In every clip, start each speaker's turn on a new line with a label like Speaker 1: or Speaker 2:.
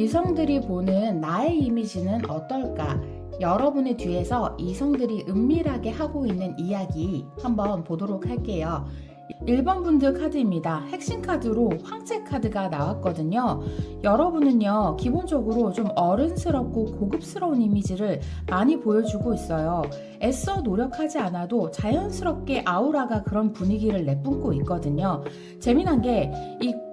Speaker 1: 이성들이 보는 나의 이미지는 어떨까? 여러분의 뒤에서 이성들이 은밀하게 하고 있는 이야기 한번 보도록 할게요. 1번 분들 카드입니다. 핵심 카드로 황제 카드가 나왔거든요. 여러분은요, 기본적으로 좀 어른스럽고 고급스러운 이미지를 많이 보여주고 있어요. 애써 노력하지 않아도 자연스럽게 아우라가 그런 분위기를 내뿜고 있거든요. 재미난 게이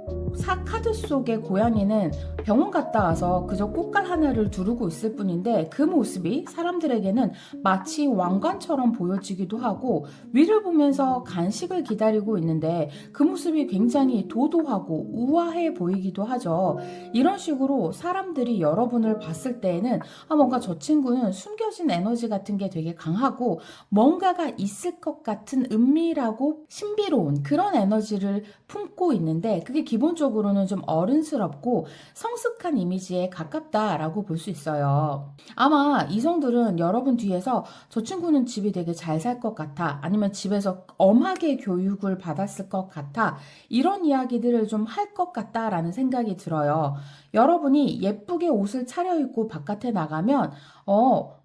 Speaker 1: 카드 속의 고양이는 병원 갔다 와서 그저 꽃갈 하나를 두르고 있을 뿐인데 그 모습이 사람들에게는 마치 왕관처럼 보여지기도 하고 위를 보면서 간식을 기다리고 있는데 그 모습이 굉장히 도도하고 우아해 보이기도 하죠. 이런 식으로 사람들이 여러분을 봤을 때에는 뭔가 저 친구는 숨겨진 에너지 같은 게 되게 강하고 뭔가가 있을 것 같은 은밀하고 신비로운 그런 에너지를 품고 있는데 그게 기본적으로는 좀 어른스럽고 성숙한 이미지에 가깝다라고 볼 수 있어요. 아마 이성들은 여러분 뒤에서 저 친구는 집이 되게 잘 살 것 같아, 아니면 집에서 엄하게 교육을 받았을 것 같아, 이런 이야기들을 좀 할 것 같다라는 생각이 들어요. 여러분이 예쁘게 옷을 차려입고 바깥에 나가면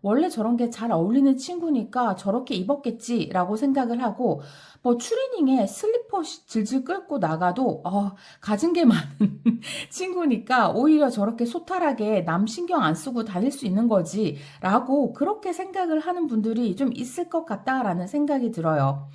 Speaker 1: 원래 저런 게 잘 어울리는 친구니까 저렇게 입었겠지라고 생각을 하고, 뭐 추리닝에 슬리퍼 질질 끌고 나가도 가진 게 많은 친구니까 오히려 저렇게 소탈하게 남 신경 안 쓰고 다닐 수 있는 거지 라고 그렇게 생각을 하는 분들이 좀 있을 것 같다라는 생각이 들어요.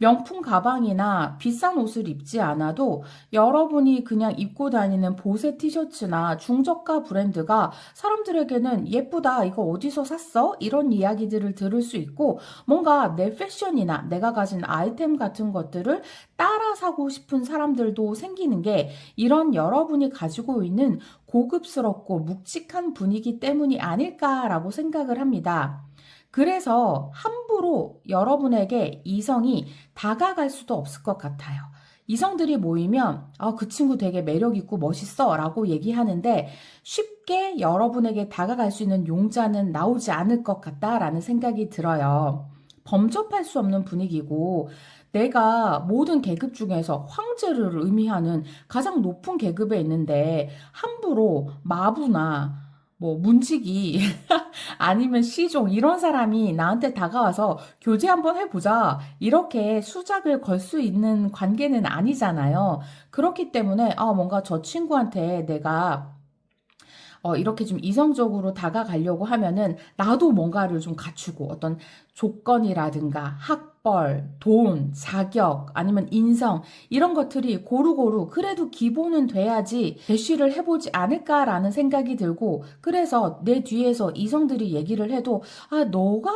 Speaker 1: 명품 가방이나 비싼 옷을 입지 않아도 여러분이 그냥 입고 다니는 보세 티셔츠나 중저가 브랜드가 사람들에게는 예쁘다, 이거 어디서 샀어? 이런 이야기들을 들을 수 있고, 뭔가 내 패션이나 내가 가진 아이템 같은 것들을 따라 사고 싶은 사람들도 생기는 게 이런 여러분이 가지고 있는 고급스럽고 묵직한 분위기 때문이 아닐까라고 생각을 합니다. 그래서 함부로 여러분에게 이성이 다가갈 수도 없을 것 같아요. 이성들이 모이면 그 친구 되게 매력있고 멋있어 라고 얘기하는데 쉽게 여러분에게 다가갈 수 있는 용자는 나오지 않을 것 같다라는 생각이 들어요. 범접할 수 없는 분위기고, 내가 모든 계급 중에서 황제를 의미하는 가장 높은 계급에 있는데 함부로 마부나 뭐 문지기 아니면 시종 이런 사람이 나한테 다가와서 교제 한번 해보자, 이렇게 수작을 걸 수 있는 관계는 아니잖아요. 그렇기 때문에 뭔가 저 친구한테 내가 이렇게 좀 이성적으로 다가가려고 하면은 나도 뭔가를 좀 갖추고, 어떤 조건이라든가 학벌, 돈, 자격, 아니면 인성, 이런 것들이 고루고루 그래도 기본은 돼야지 대쉬를 해보지 않을까라는 생각이 들고, 그래서 내 뒤에서 이성들이 얘기를 해도 너가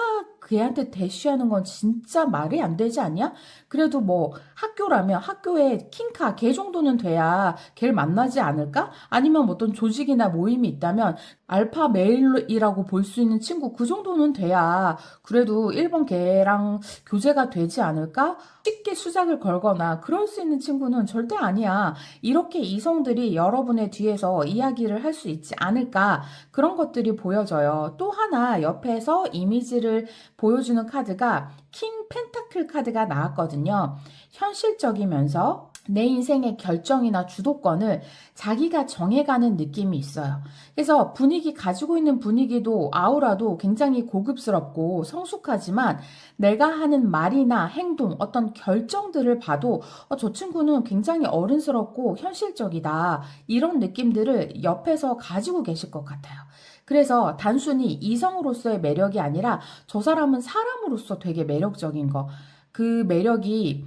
Speaker 1: 걔한테 대쉬하는 건 진짜 말이 안 되지 않냐? 그래도 뭐 학교라면 학교에 킹카 걔 정도는 돼야 걔를 만나지 않을까? 아니면 어떤 조직이나 모임이 있다면 알파 메일이라고 볼 수 있는 친구 그 정도는 돼야 그래도 1번 걔랑 교제가 되지 않을까? 쉽게 수작을 걸거나 그럴 수 있는 친구는 절대 아니야. 이렇게 이성들이 여러분의 뒤에서 이야기를 할 수 있지 않을까? 그런 것들이 보여져요. 또 하나 옆에서 이미지를 보여주는 카드가 킹 펜타클 카드가 나왔거든요. 현실적이면서 내 인생의 결정이나 주도권을 자기가 정해가는 느낌이 있어요. 그래서 가지고 있는 분위기도 아우라도 굉장히 고급스럽고 성숙하지만 내가 하는 말이나 행동, 어떤 결정들을 봐도 저 친구는 굉장히 어른스럽고 현실적이다, 이런 느낌들을 옆에서 가지고 계실 것 같아요. 그래서 단순히 이성으로서의 매력이 아니라 저 사람은 사람으로서 되게 매력적인 거, 그 매력이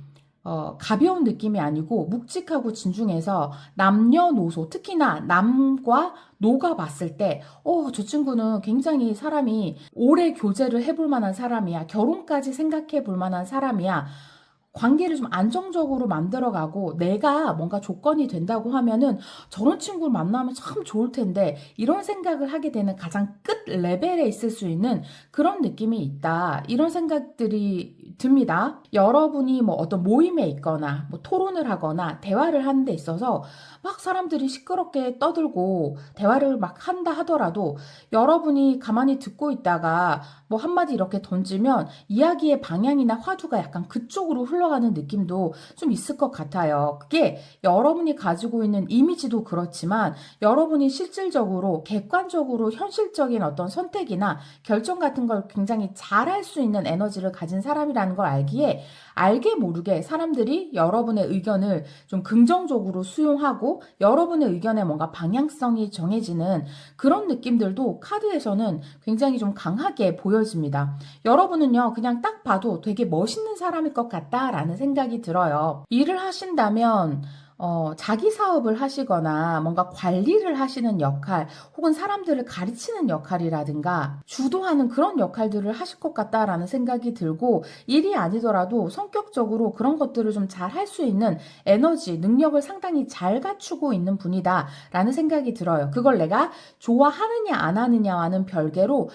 Speaker 1: 가벼운 느낌이 아니고 묵직하고 진중해서 남녀노소, 특히나 남과 노가 봤을 때, 저 친구는 굉장히 사람이 오래 교제를 해볼 만한 사람이야, 결혼까지 생각해 볼 만한 사람이야, 관계를 좀 안정적으로 만들어가고 내가 뭔가 조건이 된다고 하면은 저런 친구를 만나면 참 좋을 텐데, 이런 생각을 하게 되는 가장 끝 레벨에 있을 수 있는 그런 느낌이 있다, 이런 생각들이 듭니다. 여러분이 뭐 어떤 모임에 있거나 뭐 토론을 하거나 대화를 하는 데 있어서 막 사람들이 시끄럽게 떠들고 대화를 막 한다 하더라도 여러분이 가만히 듣고 있다가 뭐 한마디 이렇게 던지면 이야기의 방향이나 화두가 약간 그쪽으로 흘러가는 느낌도 좀 있을 것 같아요. 그게 여러분이 가지고 있는 이미지도 그렇지만 여러분이 실질적으로 객관적으로 현실적인 어떤 선택이나 결정 같은 걸 굉장히 잘할 수 있는 에너지를 가진 사람이라는 걸 알기에 알게 모르게 사람들이 여러분의 의견을 좀 긍정적으로 수용하고 여러분의 의견에 뭔가 방향성이 정해지는 그런 느낌들도 카드에서는 굉장히 좀 강하게 보여집니다. 여러분은요, 그냥 딱 봐도 되게 멋있는 사람일 것 같다라는 생각이 들어요. 일을 하신다면 자기 사업을 하시거나 뭔가 관리를 하시는 역할 혹은 사람들을 가르치는 역할이라든가 주도하는 그런 역할들을 하실 것 같다라는 생각이 들고 일이 아니더라도 성격적으로 그런 것들을 좀 잘 할 수 있는 에너지, 능력을 상당히 잘 갖추고 있는 분이다라는 생각이 들어요. 그걸 내가 좋아하느냐 안 하느냐와는 별개로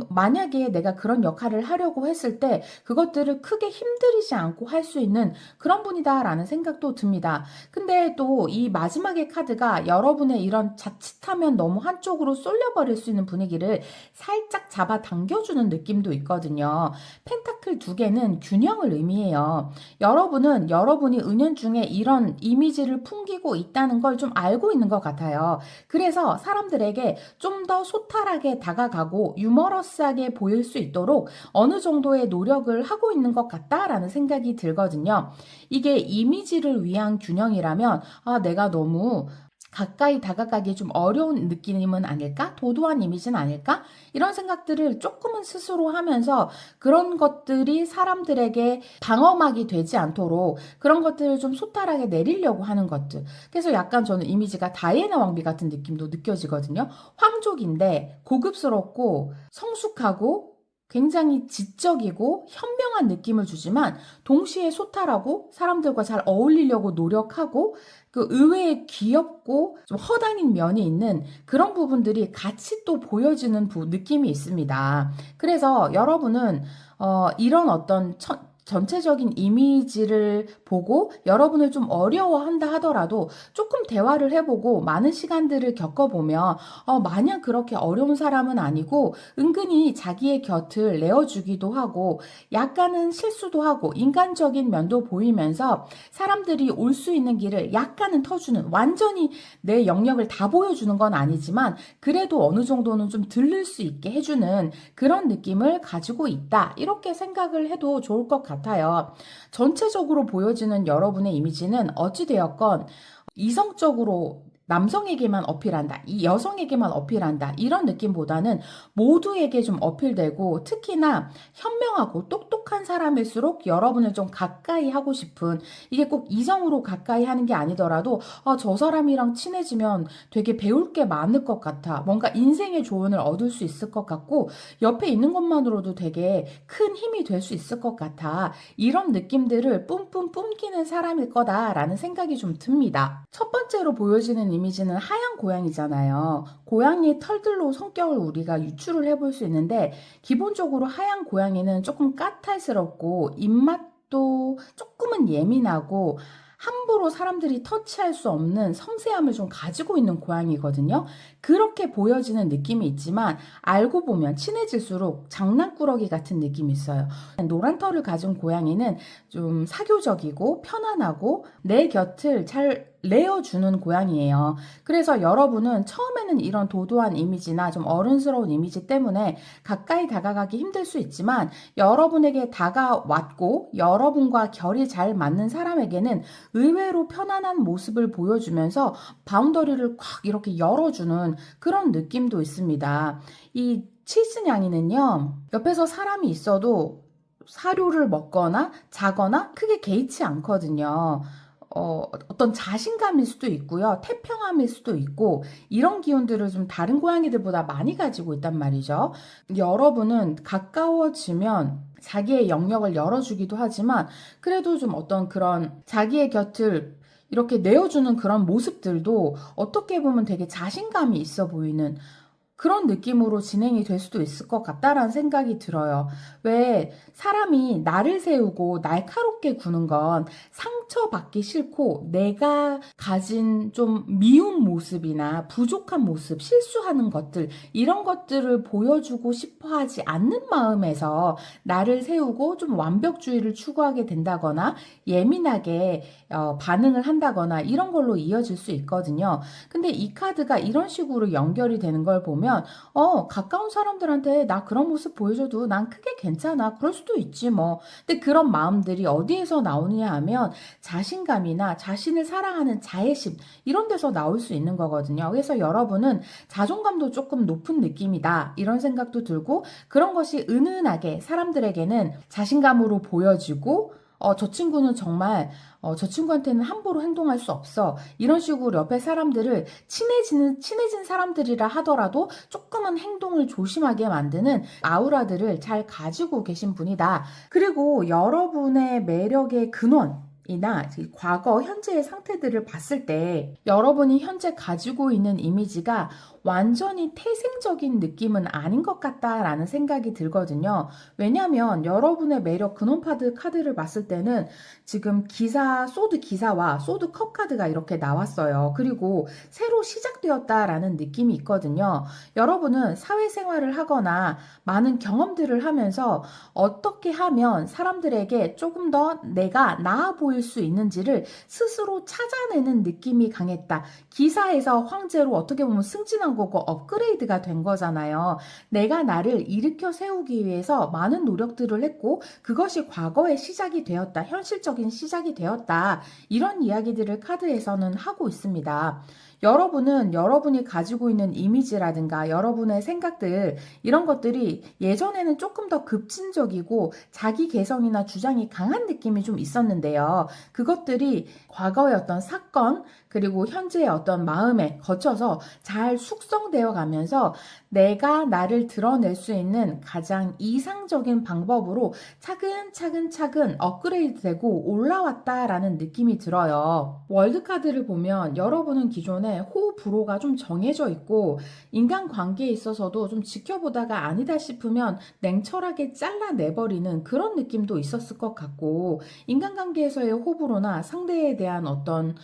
Speaker 1: 만약에 내가 그런 역할을 하려고 했을 때 그것들을 크게 힘들이지 않고 할 수 있는 그런 분이다라는 생각도 듭니다. 근데 또 이 마지막의 카드가 여러분의 이런 자칫하면 너무 한쪽으로 쏠려버릴 수 있는 분위기를 살짝 잡아 당겨주는 느낌도 있거든요. 펜타클 두 개는 균형을 의미해요. 여러분은 여러분이 은연중에 이런 이미지를 풍기고 있다는 걸 좀 알고 있는 것 같아요. 그래서 사람들에게 좀 더 소탈하게 다가가고 유머러스하게 보일 수 있도록 어느 정도의 노력을 하고 있는 것 같다라는 생각이 들거든요. 이게 이미지를 위한 균형이라면 내가 너무 가까이 다가가기 좀 어려운 느낌은 아닐까? 도도한 이미지는 아닐까? 이런 생각들을 조금은 스스로 하면서 그런 것들이 사람들에게 방어막이 되지 않도록 그런 것들을 좀 소탈하게 내리려고 하는 것들. 그래서 약간 저는 이미지가 다이애나 왕비 같은 느낌도 느껴지거든요. 황족인데 고급스럽고 성숙하고 굉장히 지적이고 현명한 느낌을 주지만 동시에 소탈하고 사람들과 잘 어울리려고 노력하고 그 의외에 귀엽고 좀 허당인 면이 있는 그런 부분들이 같이 또 보여지는 느낌이 있습니다. 그래서 여러분은 이런 어떤 전체적인 이미지를 보고 여러분을 좀 어려워한다 하더라도 조금 대화를 해보고 많은 시간들을 겪어보면 마냥 그렇게 어려운 사람은 아니고 은근히 자기의 곁을 내어주기도 하고 약간은 실수도 하고 인간적인 면도 보이면서 사람들이 올 수 있는 길을 약간은 터주는 완전히 내 영역을 다 보여주는 건 아니지만 그래도 어느 정도는 좀 들를 수 있게 해주는 그런 느낌을 가지고 있다. 이렇게 생각을 해도 좋을 것 같아요. 전체적으로 보여지는 여러분의 이미지는 어찌되었건 이성적으로 남성에게만 어필한다, 이 여성에게만 어필한다 이런 느낌보다는 모두에게 좀 어필되고 특히나 현명하고 똑똑한 사람일수록 여러분을 좀 가까이 하고 싶은 이게 꼭 이성으로 가까이 하는 게 아니더라도 저 사람이랑 친해지면 되게 배울 게 많을 것 같아, 뭔가 인생의 조언을 얻을 수 있을 것 같고 옆에 있는 것만으로도 되게 큰 힘이 될 수 있을 것 같아, 이런 느낌들을 뿜뿜 뿜기는 사람일 거다라는 생각이 좀 듭니다. 첫 번째로 보여지는 이미지는 하얀 고양이잖아요. 고양이의 털들로 성격을 우리가 유추를 해볼 수 있는데 기본적으로 하얀 고양이는 조금 까탈스럽고 입맛도 조금은 예민하고 함부로 사람들이 터치할 수 없는 섬세함을 좀 가지고 있는 고양이거든요. 그렇게 보여지는 느낌이 있지만 알고 보면 친해질수록 장난꾸러기 같은 느낌이 있어요. 노란 털을 가진 고양이는 좀 사교적이고 편안하고 내 곁을 잘 내어주는 고양이에요. 그래서 여러분은 처음에는 이런 도도한 이미지나 좀 어른스러운 이미지 때문에 가까이 다가가기 힘들 수 있지만 여러분에게 다가왔고 여러분과 결이 잘 맞는 사람에게는 의외로 편안한 모습을 보여주면서 바운더리를 콱 이렇게 열어주는 그런 느낌도 있습니다. 이 치즈냥이는요, 옆에서 사람이 있어도 사료를 먹거나 자거나 크게 개의치 않거든요. 어떤 자신감일 수도 있고요. 태평함일 수도 있고 이런 기운들을 좀 다른 고양이들보다 많이 가지고 있단 말이죠. 여러분은 가까워지면 자기의 영역을 열어주기도 하지만 그래도 좀 어떤 그런 자기의 곁을 이렇게 내어주는 그런 모습들도 어떻게 보면 되게 자신감이 있어 보이는 그런 느낌으로 진행이 될 수도 있을 것 같다라는 생각이 들어요. 왜 사람이 나를 세우고 날카롭게 구는 건 상처받기 싫고 내가 가진 좀 미운 모습이나 부족한 모습, 실수하는 것들, 이런 것들을 보여주고 싶어 하지 않는 마음에서 나를 세우고 좀 완벽주의를 추구하게 된다거나 예민하게 반응을 한다거나 이런 걸로 이어질 수 있거든요. 근데 이 카드가 이런 식으로 연결이 되는 걸 보면 가까운 사람들한테 나 그런 모습 보여줘도 난 크게 괜찮아. 그럴 수도 있지 뭐. 근데 그런 마음들이 어디에서 나오느냐 하면 자신감이나 자신을 사랑하는 자애심 이런 데서 나올 수 있는 거거든요. 그래서 여러분은 자존감도 조금 높은 느낌이다. 이런 생각도 들고 그런 것이 은은하게 사람들에게는 자신감으로 보여지고 저 친구는 정말 저 친구한테는 함부로 행동할 수 없어. 이런 식으로 옆에 사람들을 친해진 사람들이라 하더라도 조금은 행동을 조심하게 만드는 아우라들을 잘 가지고 계신 분이다. 그리고 여러분의 매력의 근원, 이나 과거, 현재의 상태들을 봤을 때 여러분이 현재 가지고 있는 이미지가 완전히 태생적인 느낌은 아닌 것 같다라는 생각이 들거든요. 왜냐하면 여러분의 매력 근원파드 카드를 봤을 때는 지금 소드 기사와 소드 컵 카드가 이렇게 나왔어요. 그리고 새로 시작되었다라는 느낌이 있거든요. 여러분은 사회생활을 하거나 많은 경험들을 하면서 어떻게 하면 사람들에게 조금 더 내가 나아 보일 수 있는지를 스스로 찾아내는 느낌이 강했다. 기사에서 황제로 어떻게 보면 승진한 거고 업그레이드가 된 거잖아요. 내가 나를 일으켜 세우기 위해서 많은 노력들을 했고 그것이 과거의 시작이 되었다. 현실적인 시작이 되었다. 이런 이야기들을 카드에서는 하고 있습니다. 여러분은 여러분이 가지고 있는 이미지라든가 여러분의 생각들 이런 것들이 예전에는 조금 더 급진적이고 자기 개성이나 주장이 강한 느낌이 좀 있었는데요. 그것들이 과거의 어떤 사건 그리고 현재의 어떤 마음에 거쳐서 잘 숙성되어 가면서 내가 나를 드러낼 수 있는 가장 이상적인 방법으로 차근차근 업그레이드 되고 올라왔다라는 느낌이 들어요. 월드카드를 보면 여러분은 기존에 호불호가 좀 정해져 있고 인간관계에 있어서도 좀 지켜보다가 아니다 싶으면 냉철하게 잘라내버리는 그런 느낌도 있었을 것 같고 인간관계에서의 호불호나 상대에 대한 어떤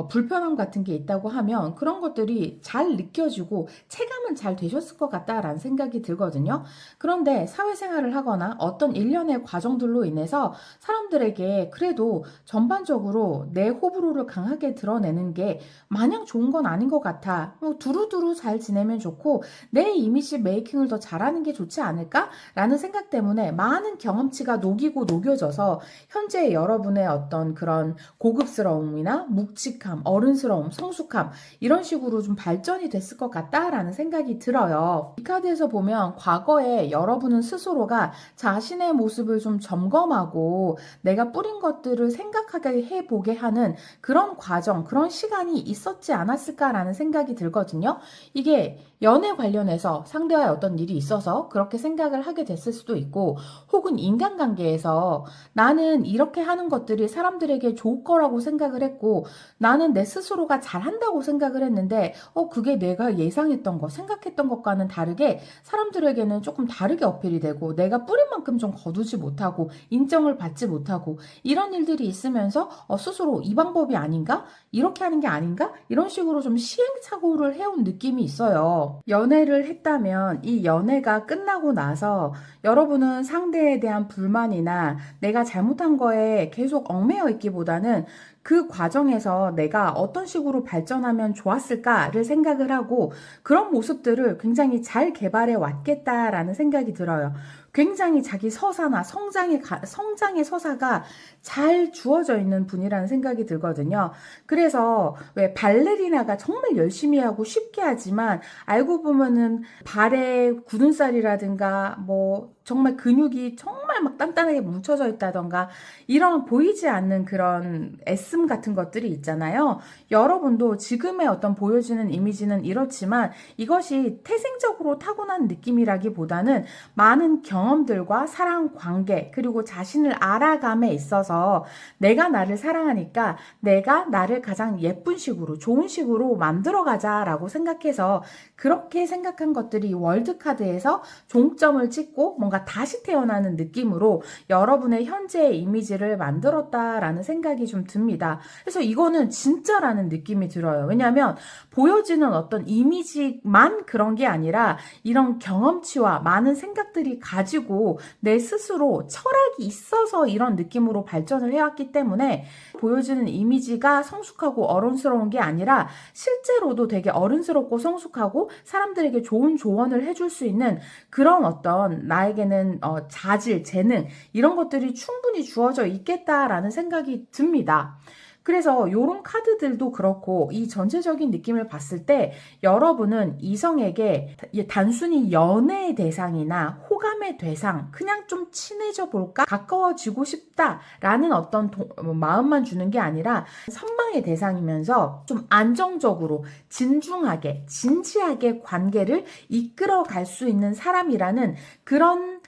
Speaker 1: 불편함 같은 게 있다고 하면 그런 것들이 잘 느껴지고 체감은 잘 되셨을 것 같다라는 생각이 들거든요. 그런데 사회생활을 하거나 어떤 일련의 과정들로 인해서 사람들에게 그래도 전반적으로 내 호불호를 강하게 드러내는 게 마냥 좋은 건 아닌 것 같아. 두루두루 잘 지내면 좋고 내 이미지 메이킹을 더 잘하는 게 좋지 않을까라는 생각 때문에 많은 경험치가 녹여져서 현재 여러분의 어떤 그런 고급스러움이나 묵직함, 어른스러움, 성숙함 이런 식으로 좀 발전이 됐을 것 같다라는 생각이 들어요. 이 카드에서 보면 과거에 여러분은 스스로가 자신의 모습을 좀 점검하고 내가 뿌린 것들을 생각하게 해보게 하는 그런 과정, 그런 시간이 있었지 않았을까라는 생각이 들거든요. 이게 연애 관련해서 상대와의 어떤 일이 있어서 그렇게 생각을 하게 됐을 수도 있고 혹은 인간관계에서 나는 이렇게 하는 것들이 사람들에게 좋을 거라고 생각을 했고 나는 내 스스로가 잘한다고 생각을 했는데 그게 내가 예상했던 것, 생각했던 것과는 다르게 사람들에게는 조금 다르게 어필이 되고 내가 뿌린 만큼 좀 거두지 못하고 인정을 받지 못하고 이런 일들이 있으면서 스스로 이 방법이 아닌가? 이렇게 하는 게 아닌가? 이런 식으로 좀 시행착오를 해온 느낌이 있어요. 연애를 했다면 이 연애가 끝나고 나서 여러분은 상대에 대한 불만이나 내가 잘못한 거에 계속 얽매여 있기보다는 그 과정에서 내가 어떤 식으로 발전하면 좋았을까를 생각을 하고 그런 모습들을 굉장히 잘 개발해 왔겠다라는 생각이 들어요. 굉장히 자기 서사나 성장의 서사가 잘 주어져 있는 분이라는 생각이 들거든요. 그래서 왜 발레리나가 정말 열심히 하고 쉽게 하지만 알고 보면은 발의 굳은살이라든가 뭐 정말 근육이 정말 정말 막 단단하게 뭉쳐져 있다던가 이런 보이지 않는 그런 애씀 같은 것들이 있잖아요. 여러분도 지금의 어떤 보여지는 이미지는 이렇지만 이것이 태생적으로 타고난 느낌이라기보다는 많은 경험들과 사랑 관계 그리고 자신을 알아감에 있어서 내가 나를 사랑하니까 내가 나를 가장 예쁜 식으로 좋은 식으로 만들어가자라고 생각해서 그렇게 생각한 것들이 월드카드에서 종점을 찍고 뭔가 다시 태어나는 느낌으로 여러분의 현재의 이미지를 만들었다라는 생각이 좀 듭니다. 그래서 이거는 진짜라는 느낌이 들어요. 왜냐하면 보여지는 어떤 이미지만 그런 게 아니라 이런 경험치와 많은 생각들이 가지고 내 스스로 철학이 있어서 이런 느낌으로 발전을 해왔기 때문에 보여지는 이미지가 성숙하고 어른스러운 게 아니라 실제로도 되게 어른스럽고 성숙하고 사람들에게 좋은 조언을 해줄 수 있는 그런 어떤 나에게는 자질, 재능 이런 것들이 충분히 주어져 있겠다라는 생각이 듭니다. 그래서 이런 카드들도 그렇고 이 전체적인 느낌을 봤을 때 여러분은 이성에게 단순히 연애의 대상이나 호감의 대상, 그냥 좀 친해져 볼까? 가까워지고 싶다라는 어떤 마음만 주는 게 아니라 선망의 대상이면서 좀 안정적으로 진중하게, 진지하게 관계를 이끌어 갈 수 있는 사람이라는 그런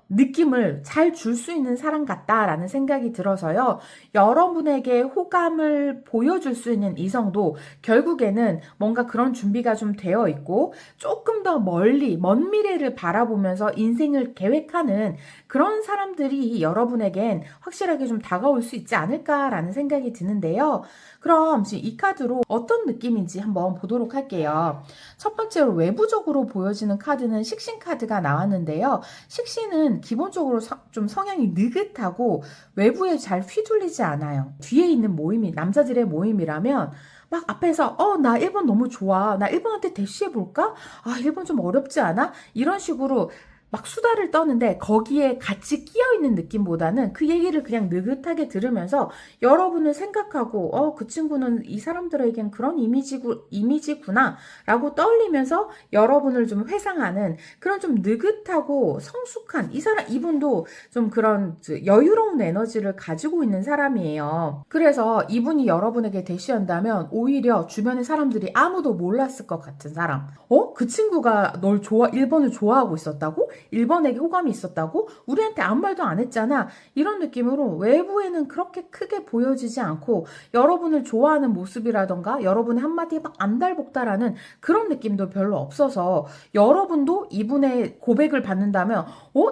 Speaker 1: 느낌을 잘 줄 수 있는 사람 같다라는 생각이 들어서요. 여러분에게 호감을 보여줄 수 있는 이성도 결국에는 뭔가 그런 준비가 좀 되어 있고 조금 더 멀리, 먼 미래를 바라보면서 인생을 계획하는 그런 사람들이 여러분에겐 확실하게 좀 다가올 수 있지 않을까라는 생각이 드는데요. 그럼 지금 이 카드로 어떤 느낌인지 한번 보도록 할게요. 첫 번째로 외부적으로 보여지는 카드는 식신 카드가 나왔는데요. 식신은 기본적으로 좀 성향이 느긋하고 외부에 잘 휘둘리지 않아요. 뒤에 있는 모임이 남자들의 모임이라면 막 앞에서 나 1번 너무 좋아. 나 1번한테 대시해볼까? 1번 좀 어렵지 않아? 이런 식으로 막 수다를 떠는데 거기에 같이 끼어있는 느낌보다는 그 얘기를 그냥 느긋하게 들으면서 여러분을 생각하고 그 친구는 이 사람들에겐 그런 이미지구나 라고 떠올리면서 여러분을 좀 회상하는 그런 좀 느긋하고 성숙한 이분도 좀 그런 여유로운 에너지를 가지고 있는 사람이에요. 그래서 이분이 여러분에게 대시한다면 오히려 주변의 사람들이 아무도 몰랐을 것 같은 사람. 그 친구가 1번을 좋아하고 있었다고? 1번에게 호감이 있었다고? 우리한테 아무 말도 안 했잖아. 이런 느낌으로 외부에는 그렇게 크게 보여지지 않고 여러분을 좋아하는 모습이라던가 여러분의 한마디에 막 안달복달하는 그런 느낌도 별로 없어서 여러분도 이분의 고백을 받는다면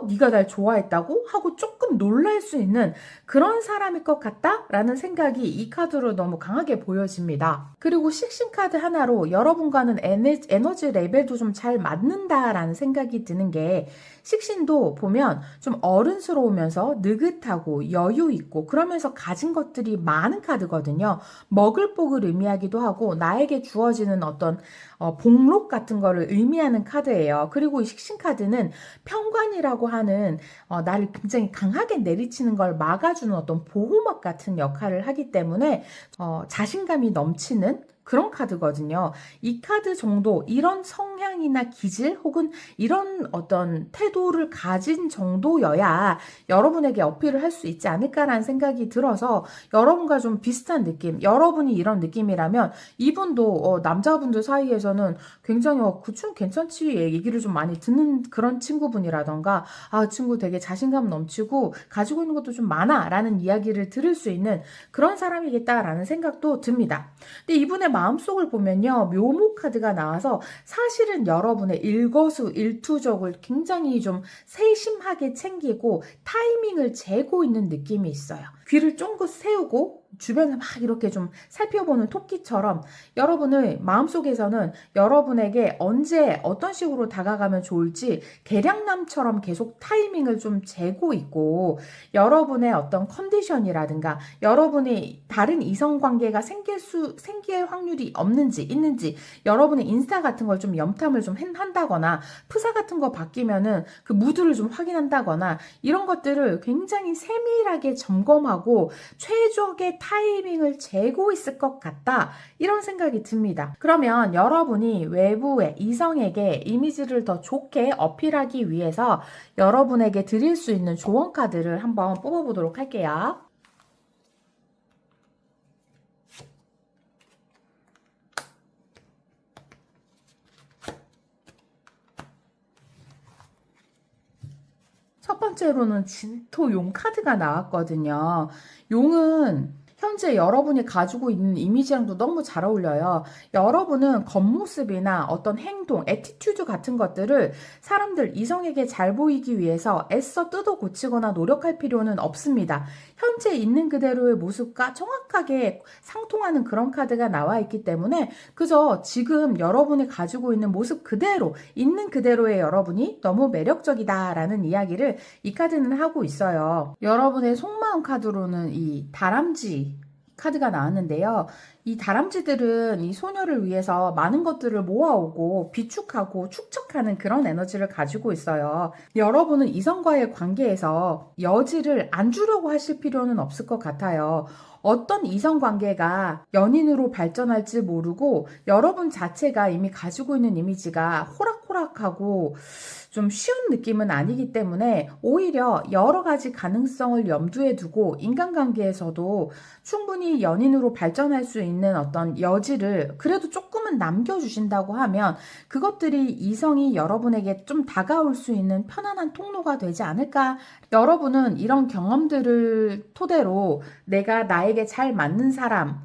Speaker 1: 네가 날 좋아했다고? 하고 조금 놀랄 수 있는 그런 사람일 것 같다? 라는 생각이 이 카드로 너무 강하게 보여집니다. 그리고 식신 카드 하나로 여러분과는 에너지 레벨도 좀 잘 맞는다라는 생각이 드는 게 식신도 보면 좀 어른스러우면서 느긋하고 여유 있고 그러면서 가진 것들이 많은 카드거든요. 먹을 복을 의미하기도 하고 나에게 주어지는 어떤 복록 같은 거를 의미하는 카드예요. 그리고 이 식신 카드는 편관이라고 하는 나를 굉장히 강하게 내리치는 걸 막아주는 어떤 보호막 같은 역할을 하기 때문에 자신감이 넘치는 그런 카드거든요. 이 카드 정도 이런 성향이나 기질 혹은 이런 어떤 태도를 가진 정도여야 여러분에게 어필을 할 수 있지 않을까라는 생각이 들어서 여러분과 좀 비슷한 느낌, 여러분이 이런 느낌이라면 이분도 남자분들 사이에서는 굉장히 그 친구 괜찮지 얘기를 좀 많이 듣는 그런 친구분이라던가 친구 되게 자신감 넘치고 가지고 있는 것도 좀 많아 라는 이야기를 들을 수 있는 그런 사람이겠다라는 생각도 듭니다. 근데 이분의 마음속을 보면요. 묘목 카드가 나와서 사실은 여러분의 일거수일투족을 굉장히 좀 세심하게 챙기고 타이밍을 재고 있는 느낌이 있어요. 귀를 쫑긋 세우고 주변을 막 이렇게 좀 살펴보는 토끼처럼 여러분의 마음속에서는 여러분에게 언제 어떤 식으로 다가가면 좋을지 계량남처럼 계속 타이밍을 좀 재고 있고 여러분의 어떤 컨디션이라든가 여러분이 다른 이성관계가 생길 확률이 없는지 있는지 여러분의 인스타 같은 걸 좀 염탐을 좀 한다거나 프사 같은 거 바뀌면은 그 무드를 좀 확인한다거나 이런 것들을 굉장히 세밀하게 점검하고 최적의 타이밍을 재고 있을 것 같다. 이런 생각이 듭니다. 그러면 여러분이 외부의 이성에게 이미지를 더 좋게 어필하기 위해서 여러분에게 드릴 수 있는 조언 카드를 한번 뽑아보도록 할게요. 첫 번째로는 진토 용 카드가 나왔거든요. 용은 현재 여러분이 가지고 있는 이미지랑도 너무 잘 어울려요. 여러분은 겉모습이나 어떤 행동, 애티튜드 같은 것들을 사람들, 이성에게 잘 보이기 위해서 애써 뜯어 고치거나 노력할 필요는 없습니다. 현재 있는 그대로의 모습과 정확하게 상통하는 그런 카드가 나와 있기 때문에 그저 지금 여러분이 가지고 있는 모습 그대로, 있는 그대로의 여러분이 너무 매력적이다라는 이야기를 이 카드는 하고 있어요. 여러분의 속마음 카드로는 이 다람쥐 카드가 나왔는데요. 이 다람쥐들은 이 소녀를 위해서 많은 것들을 모아오고 비축하고 축적하는 그런 에너지를 가지고 있어요. 여러분은 이성과의 관계에서 여지를 안 주려고 하실 필요는 없을 것 같아요. 어떤 이성관계가 연인으로 발전할지 모르고 여러분 자체가 이미 가지고 있는 이미지가 호락호락하고 좀 쉬운 느낌은 아니기 때문에 오히려 여러 가지 가능성을 염두에 두고 인간관계에서도 충분히 연인으로 발전할 수 있는 어떤 여지를 그래도 조금은 남겨주신다고 하면 그것들이 이성이 여러분에게 좀 다가올 수 있는 편안한 통로가 되지 않을까? 여러분은 이런 경험들을 토대로 내가 나에게 잘 맞는 사람,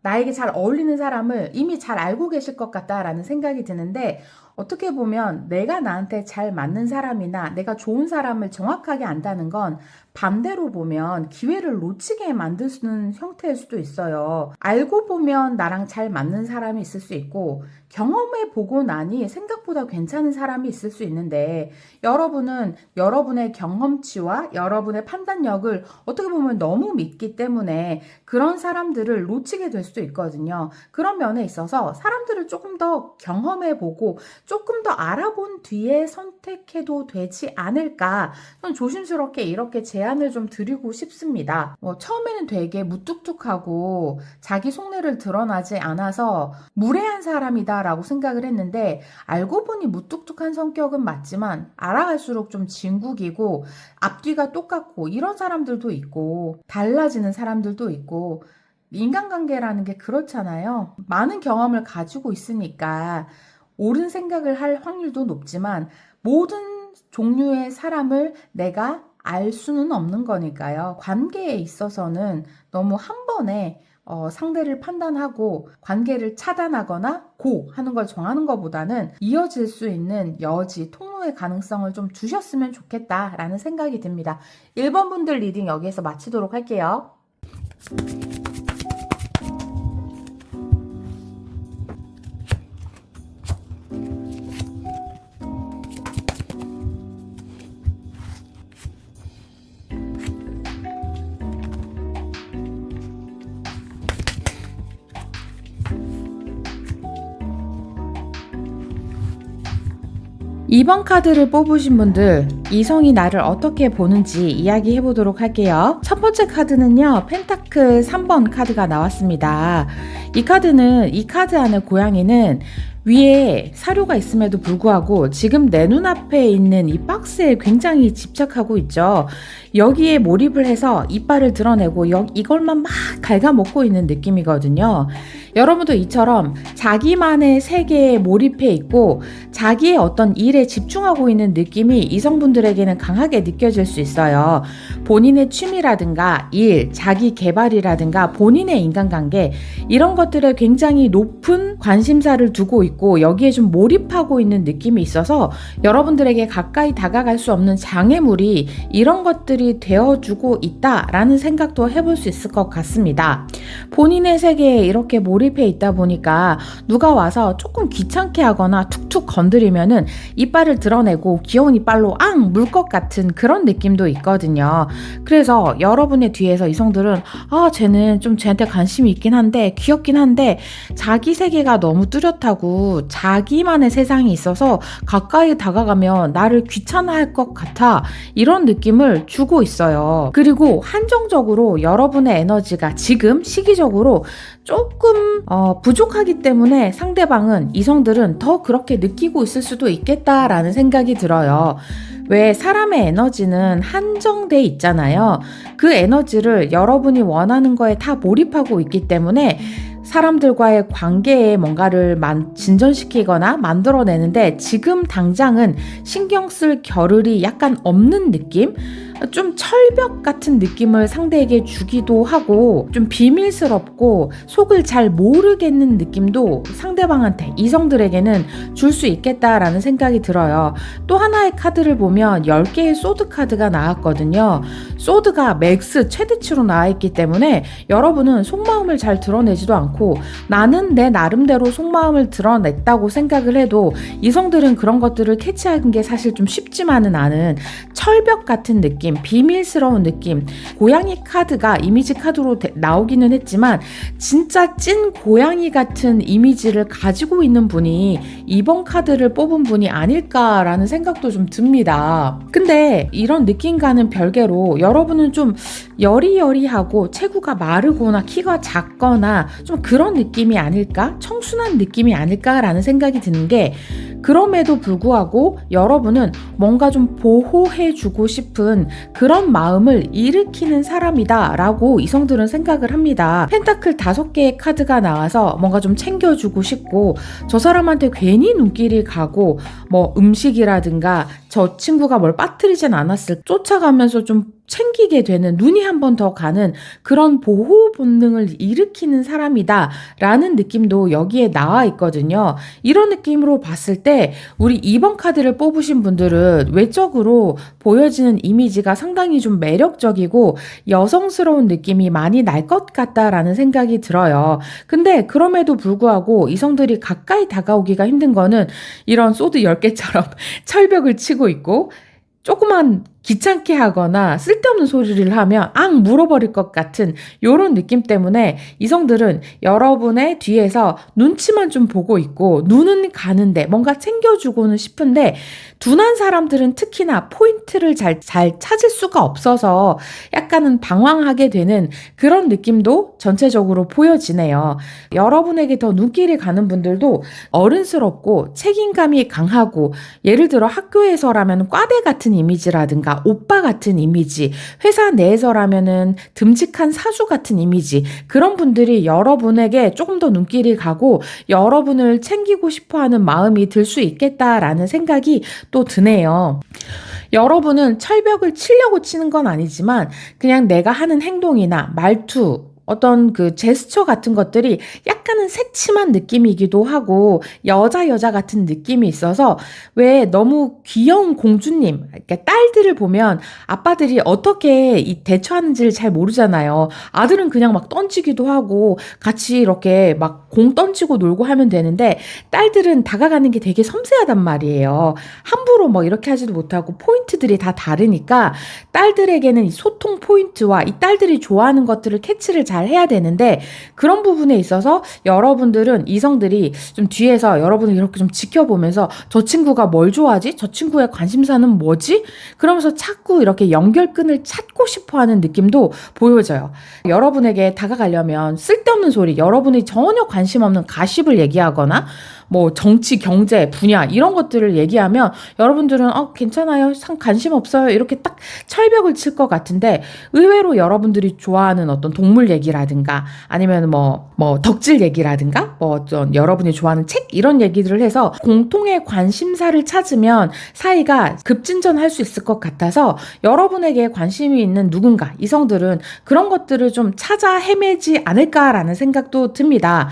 Speaker 1: 나에게 잘 어울리는 사람을 이미 잘 알고 계실 것 같다라는 생각이 드는데 어떻게 보면 내가 나한테 잘 맞는 사람이나 내가 좋은 사람을 정확하게 안다는 건 반대로 보면 기회를 놓치게 만드는 형태일 수도 있어요. 알고 보면 나랑 잘 맞는 사람이 있을 수 있고 경험해 보고 나니 생각보다 괜찮은 사람이 있을 수 있는데 여러분은 여러분의 경험치와 여러분의 판단력을 어떻게 보면 너무 믿기 때문에 그런 사람들을 놓치게 될 수도 있거든요. 그런 면에 있어서 사람들을 조금 더 경험해 보고 조금 더 알아본 뒤에 선택해도 되지 않을까 저는 조심스럽게 이렇게 제안을 좀 드리고 싶습니다. 처음에는 되게 무뚝뚝하고 자기 속내를 드러나지 않아서 무례한 사람이다 라고 생각을 했는데 알고 보니 무뚝뚝한 성격은 맞지만 알아갈수록 좀 진국이고 앞뒤가 똑같고 이런 사람들도 있고 달라지는 사람들도 있고 인간관계라는 게 그렇잖아요. 많은 경험을 가지고 있으니까 옳은 생각을 할 확률도 높지만 모든 종류의 사람을 내가 알 수는 없는 거니까요. 관계에 있어서는 너무 한 번에 상대를 판단하고 관계를 차단하거나 고 하는 걸 정하는 것보다는 이어질 수 있는 여지, 통로의 가능성을 좀 주셨으면 좋겠다라는 생각이 듭니다. 1번 분들 리딩 여기에서 마치도록 할게요. 이번 카드를 뽑으신 분들 이성이 나를 어떻게 보는지 이야기해 보도록 할게요. 첫 번째 카드는요, 펜타클 3번 카드가 나왔습니다. 이 카드 안의 고양이는 위에 사료가 있음에도 불구하고 지금 내 눈앞에 있는 이 박스에 굉장히 집착하고 있죠. 여기에 몰입을 해서 이빨을 드러내고 이걸만 막 갉아먹고 있는 느낌이거든요. 여러분도 이처럼 자기만의 세계에 몰입해 있고 자기의 어떤 일에 집중하고 있는 느낌이 이성분들에게는 강하게 느껴질 수 있어요. 본인의 취미라든가 일, 자기 개발이라든가 본인의 인간관계 이런 것들에 굉장히 높은 관심사를 두고 있고 여기에 좀 몰입하고 있는 느낌이 있어서 여러분들에게 가까이 다가갈 수 없는 장애물이 이런 것들이 되어주고 있다라는 생각도 해볼 수 있을 것 같습니다. 본인의 세계에 이렇게 몰입해 있다 보니까 누가 와서 조금 귀찮게 하거나 툭툭 건드리면은 이빨을 드러내고 귀여운 이빨로 꽉 물 것 같은 그런 느낌도 있거든요. 그래서 여러분의 뒤에서 이성들은 쟤는 좀 쟤한테 관심이 있긴 한데 귀엽긴 한데 자기 세계가 너무 뚜렷하고 자기만의 세상이 있어서 가까이 다가가면 나를 귀찮아할 것 같아, 이런 느낌을 주고 있어요. 그리고 한정적으로 여러분의 에너지가 지금 시기적으로 조금 부족하기 때문에 상대방은, 이성들은 더 그렇게 느끼고 있을 수도 있겠다라는 생각이 들어요. 왜 사람의 에너지는 한정돼 있잖아요. 그 에너지를 여러분이 원하는 거에 다 몰입하고 있기 때문에 사람들과의 관계에 뭔가를 진전시키거나 만들어내는데 지금 당장은 신경 쓸 겨를이 약간 없는 느낌? 좀 철벽 같은 느낌을 상대에게 주기도 하고, 좀 비밀스럽고 속을 잘 모르겠는 느낌도 상대방한테, 이성들에게는 줄 수 있겠다라는 생각이 들어요. 또 하나의 카드를 보면 10개의 소드 카드가 나왔거든요. 소드가 맥스 최대치로 나와있기 때문에 여러분은 속마음을 잘 드러내지도 않고, 나는 내 나름대로 속마음을 드러냈다고 생각을 해도 이성들은 그런 것들을 캐치하는 게 사실 좀 쉽지만은 않은 철벽 같은 느낌, 비밀스러운 느낌. 고양이 카드가 이미지 카드로 나오기는 했지만 진짜 찐 고양이 같은 이미지를 가지고 있는 분이 이번 카드를 뽑은 분이 아닐까라는 생각도 좀 듭니다. 근데 이런 느낌과는 별개로 여러분은 좀 여리여리하고 체구가 마르거나 키가 작거나 좀 그런 느낌이 아닐까? 청순한 느낌이 아닐까라는 생각이 드는 게, 그럼에도 불구하고 여러분은 뭔가 좀 보호해주고 싶은 그런 마음을 일으키는 사람이다 라고 이성들은 생각을 합니다. 펜타클 5개의 카드가 나와서 뭔가 좀 챙겨주고 싶고, 저 사람한테 괜히 눈길이 가고, 뭐 음식이라든가 저 친구가 뭘 빠뜨리진 않았을 쫓아가면서 좀 챙기게 되는, 눈이 한 번 더 가는 그런 보호 본능을 일으키는 사람이다 라는 느낌도 여기에 나와 있거든요. 이런 느낌으로 봤을 때 우리 2번 카드를 뽑으신 분들은 외적으로 보여지는 이미지가 상당히 좀 매력적이고 여성스러운 느낌이 많이 날 것 같다라는 생각이 들어요. 근데 그럼에도 불구하고 이성들이 가까이 다가오기가 힘든 거는 이런 소드 10개처럼 철벽을 치고 있고, 조그만 귀찮게 하거나 쓸데없는 소리를 하면 물어버릴 것 같은 이런 느낌 때문에 이성들은 여러분의 뒤에서 눈치만 좀 보고 있고, 눈은 가는데 뭔가 챙겨주고는 싶은데, 둔한 사람들은 특히나 포인트를 잘 찾을 수가 없어서 약간은 방황하게 되는 그런 느낌도 전체적으로 보여지네요. 여러분에게 더 눈길이 가는 분들도 어른스럽고 책임감이 강하고, 예를 들어 학교에서라면 과대 같은 이미지라든가 오빠 같은 이미지, 회사 내에서라면은 듬직한 사수 같은 이미지, 그런 분들이 여러분에게 조금 더 눈길이 가고 여러분을 챙기고 싶어하는 마음이 들 수 있겠다라는 생각이 또 드네요. 여러분은 철벽을 치려고 치는 건 아니지만 그냥 내가 하는 행동이나 말투, 어떤 그 제스처 같은 것들이 약간은 새침한 느낌이기도 하고 여자 같은 느낌이 있어서, 왜 너무 귀여운 공주님, 그러니까 딸들을 보면 아빠들이 어떻게 대처하는지를 잘 모르잖아요. 아들은 그냥 막 던지기도 하고 같이 이렇게 막 공 던지고 놀고 하면 되는데, 딸들은 다가가는 게 되게 섬세하단 말이에요. 함부로 뭐 이렇게 하지도 못하고 포인트들이 다 다르니까 딸들에게는 이 소통 포인트와 이 딸들이 좋아하는 것들을 캐치를 잘 해야 되는데, 그런 부분에 있어서 여러분들은, 이성들이 좀 뒤에서 여러분을 이렇게 좀 지켜보면서 저 친구가 뭘 좋아하지? 저 친구의 관심사는 뭐지? 그러면서 자꾸 이렇게 연결끈을 찾고 싶어하는 느낌도 보여져요. 여러분에게 다가가려면 쓸데없는 소리, 여러분이 전혀 관심 없는 가십을 얘기하거나 뭐 정치, 경제, 분야 이런 것들을 얘기하면 여러분들은 괜찮아요, 관심 없어요, 이렇게 딱 철벽을 칠 것 같은데, 의외로 여러분들이 좋아하는 어떤 동물 얘기라든가 아니면 뭐 덕질 얘기라든가 뭐 어떤 여러분이 좋아하는 책, 이런 얘기들을 해서 공통의 관심사를 찾으면 사이가 급진전할 수 있을 것 같아서, 여러분에게 관심이 있는 누군가, 이성들은 그런 것들을 좀 찾아 헤매지 않을까라는 생각도 듭니다.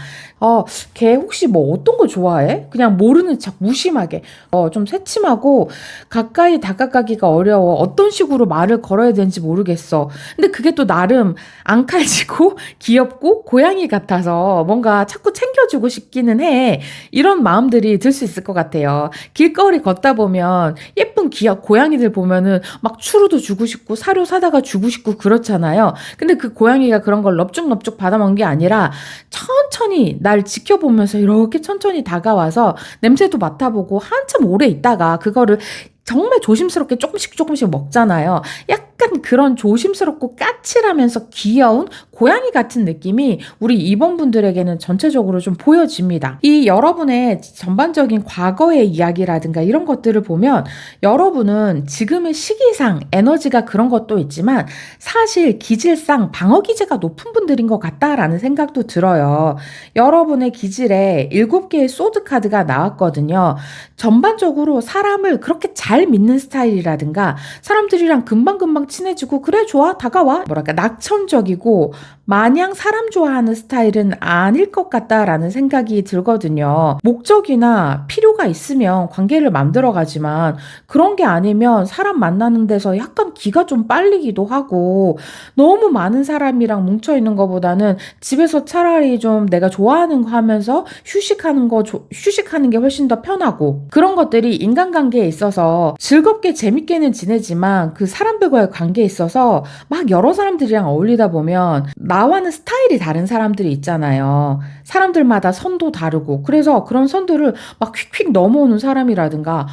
Speaker 1: 걔 혹시 뭐 어떤 거 좋아해? 그냥 모르는 척 무심하게, 좀 새침하고 가까이 다가가기가 어려워. 어떤 식으로 말을 걸어야 되는지 모르겠어. 근데 그게 또 나름 앙칼지고 귀엽고 고양이 같아서 뭔가 자꾸 챙겨주고 싶기는 해. 이런 마음들이 들 수 있을 것 같아요. 길거리 걷다 보면 예쁜 예쁜 고양이들 보면은 막 추루도 주고 싶고 사료 사다가 주고 싶고 그렇잖아요. 근데 그 고양이가 그런 걸 넙죽넙죽 받아먹는 게 아니라 천천히 날 지켜보면서 이렇게 천천히 다가와서 냄새도 맡아보고 한참 오래 있다가 그거를 정말 조심스럽게 조금씩 먹잖아요. 약간 그런 조심스럽고 까칠하면서 귀여운 고양이 같은 느낌이 우리 임원분들에게는 전체적으로 좀 보여집니다. 이 여러분의 전반적인 과거의 이야기라든가 이런 것들을 보면 여러분은 지금의 시기상 에너지가 그런 것도 있지만 사실 기질상 방어 기제가 높은 분들인 것 같다라는 생각도 들어요. 여러분의 기질에 7개의 소드 카드가 나왔거든요. 전반적으로 사람을 그렇게 잘 믿는 스타일이라든가 사람들이랑 금방금방 친해지고 그래 좋아 다가와 뭐랄까 낙천적이고 마냥 사람 좋아하는 스타일은 아닐 것 같다라는 생각이 들거든요. 목적이나 필요가 있으면 관계를 만들어 가지만 그런 게 아니면 사람 만나는 데서 약간 기가 좀 빨리기도 하고 너무 많은 사람이랑 뭉쳐 있는 것보다는 집에서 차라리 좀 내가 좋아하는 거 하면서 휴식하는 게 훨씬 더 편하고 그런 것들이 인간관계에 있어서 즐겁게 재밌게는 지내지만 그 사람들과의 관계에 있어서 막 여러 사람들이랑 어울리다 보면 나와는 스타일이 다른 사람들이 있잖아요. 사람들마다 선도 다르고 그래서 그런 선들을 막 휙휙 넘어오는 사람이라든가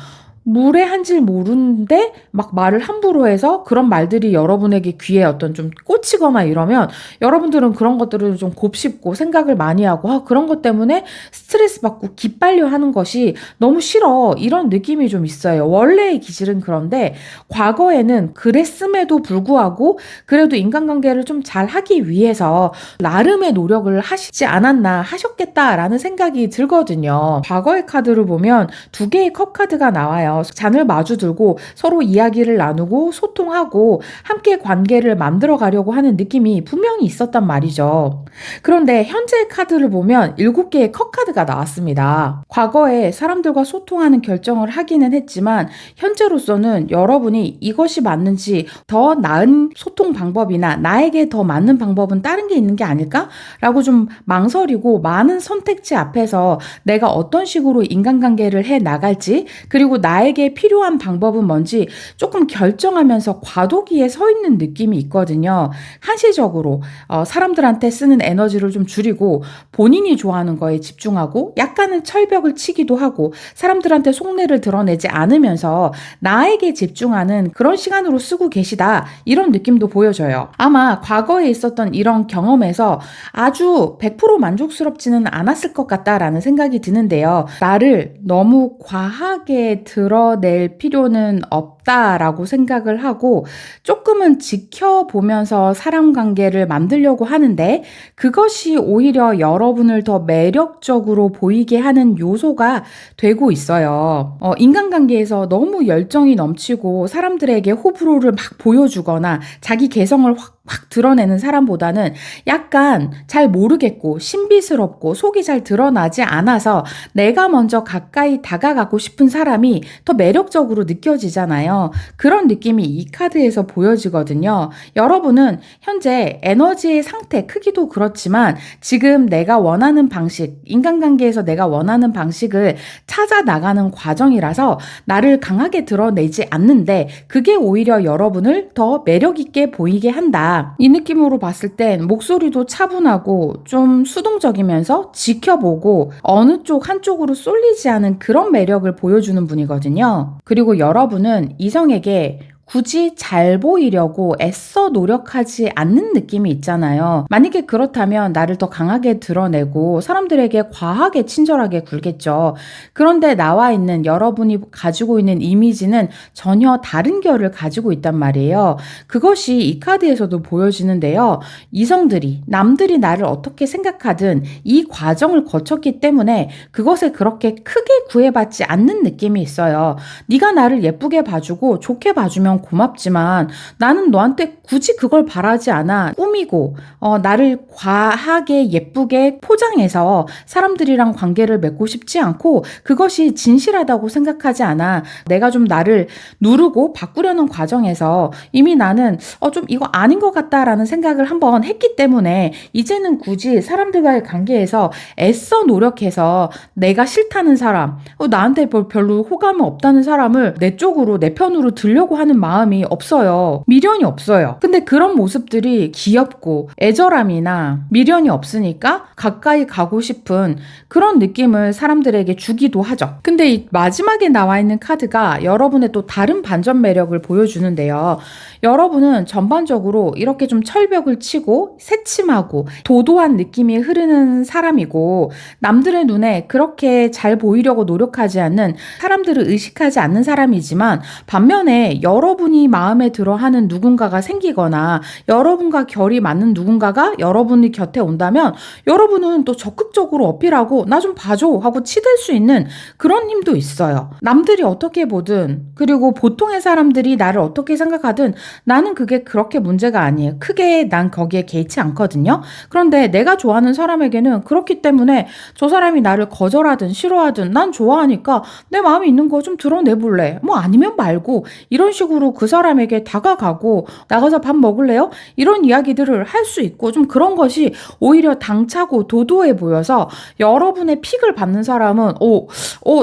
Speaker 1: 물에 한 줄 모르는데 막 말을 함부로 해서 그런 말들이 여러분에게 귀에 어떤 좀 꽂히거나 이러면 여러분들은 그런 것들을 좀 곱씹고 생각을 많이 하고 그런 것 때문에 스트레스 받고 기빨려 하는 것이 너무 싫어 이런 느낌이 좀 있어요. 원래의 기질은 그런데 과거에는 그랬음에도 불구하고 그래도 인간관계를 좀 잘 하기 위해서 나름의 노력을 하시지 않았나 하셨겠다라는 생각이 들거든요. 과거의 카드를 보면 2개의 컵 카드가 나와요. 잔을 마주 들고 서로 이야기를 나누고 소통하고 함께 관계를 만들어 가려고 하는 느낌이 분명히 있었단 말이죠. 그런데 현재의 카드를 보면 7개의 컵 카드가 나왔습니다. 과거에 사람들과 소통하는 결정을 하기는 했지만 현재로서는 여러분이 이것이 맞는지 더 나은 소통 방법이나 나에게 더 맞는 방법은 다른 게 있는 게 아닐까? 라고 좀 망설이고 많은 선택지 앞에서 내가 어떤 식으로 인간관계를 해 나갈지 그리고 나에게 필요한 방법은 뭔지 조금 결정하면서 과도기에 서 있는 느낌이 있거든요. 한시적으로 사람들한테 쓰는 에너지를 좀 줄이고 본인이 좋아하는 거에 집중하고 약간은 철벽을 치기도 하고 사람들한테 속내를 드러내지 않으면서 나에게 집중하는 그런 시간으로 쓰고 계시다 이런 느낌도 보여져요. 아마 과거에 있었던 이런 경험에서 아주 100% 만족스럽지는 않았을 것 같다라는 생각이 드는데요. 나를 너무 과하게 드러낼 필요는 없다라고 생각을 하고 조금은 지켜보면서 사람 관계를 만들려고 하는데 그것이 오히려 여러분을 더 매력적으로 보이게 하는 요소가 되고 있어요. 인간관계에서 너무 열정이 넘치고 사람들에게 호불호를 막 보여주거나 자기 개성을 확 드러내는 사람보다는 약간 잘 모르겠고 신비스럽고 속이 잘 드러나지 않아서 내가 먼저 가까이 다가가고 싶은 사람이 더 매력적으로 느껴지잖아요. 그런 느낌이 이 카드에서 보여지거든요. 여러분은 현재 에너지의 상태, 크기도 그렇지만 지금 내가 원하는 방식, 인간관계에서 내가 원하는 방식을 찾아 나가는 과정이라서 나를 강하게 드러내지 않는데 그게 오히려 여러분을 더 매력 있게 보이게 한다. 이 느낌으로 봤을 땐 목소리도 차분하고 좀 수동적이면서 지켜보고 어느 쪽 한쪽으로 쏠리지 않은 그런 매력을 보여주는 분이거든요. 그리고 여러분은 이성에게 굳이 잘 보이려고 애써 노력하지 않는 느낌이 있잖아요. 만약에 그렇다면 나를 더 강하게 드러내고 사람들에게 과하게 친절하게 굴겠죠. 그런데 나와 있는 여러분이 가지고 있는 이미지는 전혀 다른 결을 가지고 있단 말이에요. 그것이 이 카드에서도 보여지는데요. 이성들이 남들이 나를 어떻게 생각하든 이 과정을 거쳤기 때문에 그것에 그렇게 크게 구애받지 않는 느낌이 있어요. 네가 나를 예쁘게 봐주고 좋게 봐주면 주면 고맙지만 나는 너한테 굳이 그걸 바라지 않아. 꾸미고 나를 과하게 예쁘게 포장해서 사람들이랑 관계를 맺고 싶지 않고 그것이 진실하다고 생각하지 않아. 내가 좀 나를 누르고 바꾸려는 과정에서 이미 나는 좀 이거 아닌 것 같다라는 생각을 한번 했기 때문에 이제는 굳이 사람들과의 관계에서 애써 노력해서 내가 싫다는 사람, 나한테 별로 호감이 없다는 사람을 내 쪽으로 내 편으로 들려고 하는 마음이 없어요. 미련이 없어요. 근데 그런 모습들이 귀엽고 애절함이나 미련이 없으니까 가까이 가고 싶은 그런 느낌을 사람들에게 주기도 하죠. 근데 이 마지막에 나와 있는 카드가 여러분의 또 다른 반전 매력을 보여주는데요. 여러분은 전반적으로 이렇게 좀 철벽을 치고 새침하고 도도한 느낌이 흐르는 사람이고 남들의 눈에 그렇게 잘 보이려고 노력하지 않는 사람들을 의식하지 않는 사람이지만 반면에 여러분이 마음에 들어하는 누군가가 생기거나 여러분과 결이 맞는 누군가가 여러분이 곁에 온다면 여러분은 또 적극적으로 어필하고 나 좀 봐줘 하고 치댈 수 있는 그런 힘도 있어요. 남들이 어떻게 보든 그리고 보통의 사람들이 나를 어떻게 생각하든 나는 그게 그렇게 문제가 아니에요. 크게 난 거기에 개의치 않거든요. 그런데 내가 좋아하는 사람에게는 그렇기 때문에 저 사람이 나를 거절하든 싫어하든 난 좋아하니까 내 마음에 있는 거 좀 드러내볼래. 뭐 아니면 말고 이런 식으로 그 사람에게 다가가고 나가서 밥 먹을래요? 이런 이야기들을 할 수 있고 좀 그런 것이 오히려 당차고 도도해 보여서 여러분의 픽을 받는 사람은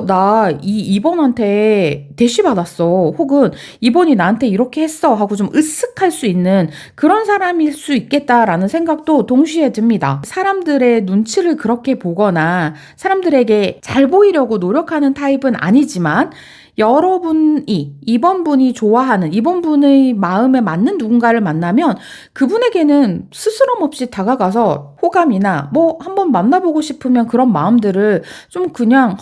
Speaker 1: 나 이번한테 대시 받았어. 혹은 이번이 나한테 이렇게 했어 하고 좀 으쓱할 수 있는 그런 사람일 수 있겠다라는 생각도 동시에 듭니다. 사람들의 눈치를 그렇게 보거나 사람들에게 잘 보이려고 노력하는 타입은 아니지만 이번 분이 좋아하는, 이번 분의 마음에 맞는 누군가를 만나면 그분에게는 스스럼 없이 다가가서 호감이나 뭐 한번 만나보고 싶으면 그런 마음들을 좀 그냥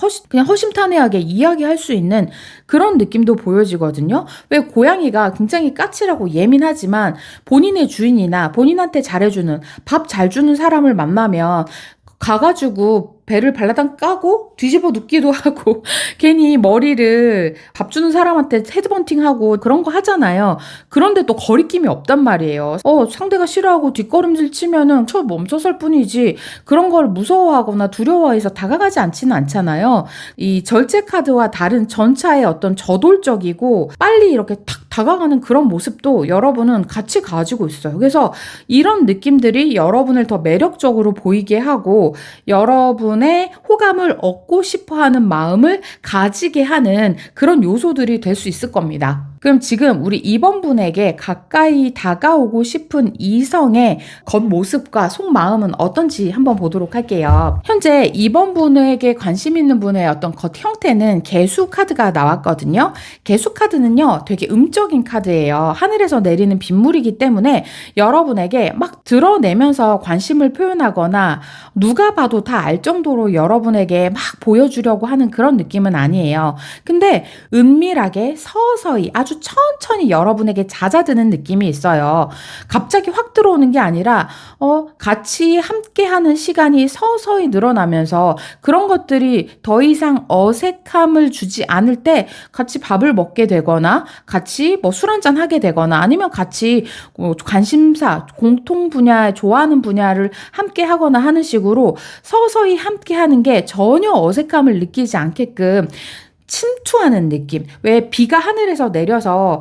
Speaker 1: 허심탄회하게 이야기할 수 있는 그런 느낌도 보여지거든요. 왜 고양이가 굉장히 까칠하고 예민하지만 본인의 주인이나 본인한테 잘해주는, 밥 잘 주는 사람을 만나면 가가지고 배를 발라당 까고 뒤집어 눕기도 하고 괜히 머리를 밥 주는 사람한테 헤드번팅하고 그런 거 하잖아요. 그런데 또 거리낌이 없단 말이에요. 상대가 싫어하고 뒷걸음질 치면은 멈춰설 뿐이지 그런 걸 무서워하거나 두려워해서 다가가지 않지는 않잖아요. 이 절제 카드와 다른 전차의 어떤 저돌적이고 빨리 이렇게 탁 다가가는 그런 모습도 여러분은 같이 가지고 있어요. 그래서 이런 느낌들이 여러분을 더 매력적으로 보이게 하고 여러분의 호감을 얻고 싶어하는 마음을 가지게 하는 그런 요소들이 될 수 있을 겁니다. 그럼 지금 우리 2번 분에게 가까이 다가오고 싶은 이성의 겉모습과 속마음은 어떤지 한번 보도록 할게요. 현재 2번 분에게 관심 있는 분의 어떤 겉 형태는 개수 카드가 나왔거든요. 개수 카드는요, 되게 음적인 카드예요. 하늘에서 내리는 빗물이기 때문에 여러분에게 막 드러내면서 관심을 표현하거나 누가 봐도 다 알 정도로 여러분에게 막 보여주려고 하는 그런 느낌은 아니에요. 근데 은밀하게 서서히 아주 천천히 여러분에게 잦아드는 느낌이 있어요. 갑자기 확 들어오는 게 아니라 같이 함께하는 시간이 서서히 늘어나면서 그런 것들이 더 이상 어색함을 주지 않을 때 같이 밥을 먹게 되거나 같이 뭐 술 한잔 하게 되거나 아니면 같이 관심사, 공통 분야, 좋아하는 분야를 함께 하거나 하는 식으로 서서히 함께 하는 게 전혀 어색함을 느끼지 않게끔 침투하는 느낌. 왜 비가 하늘에서 내려서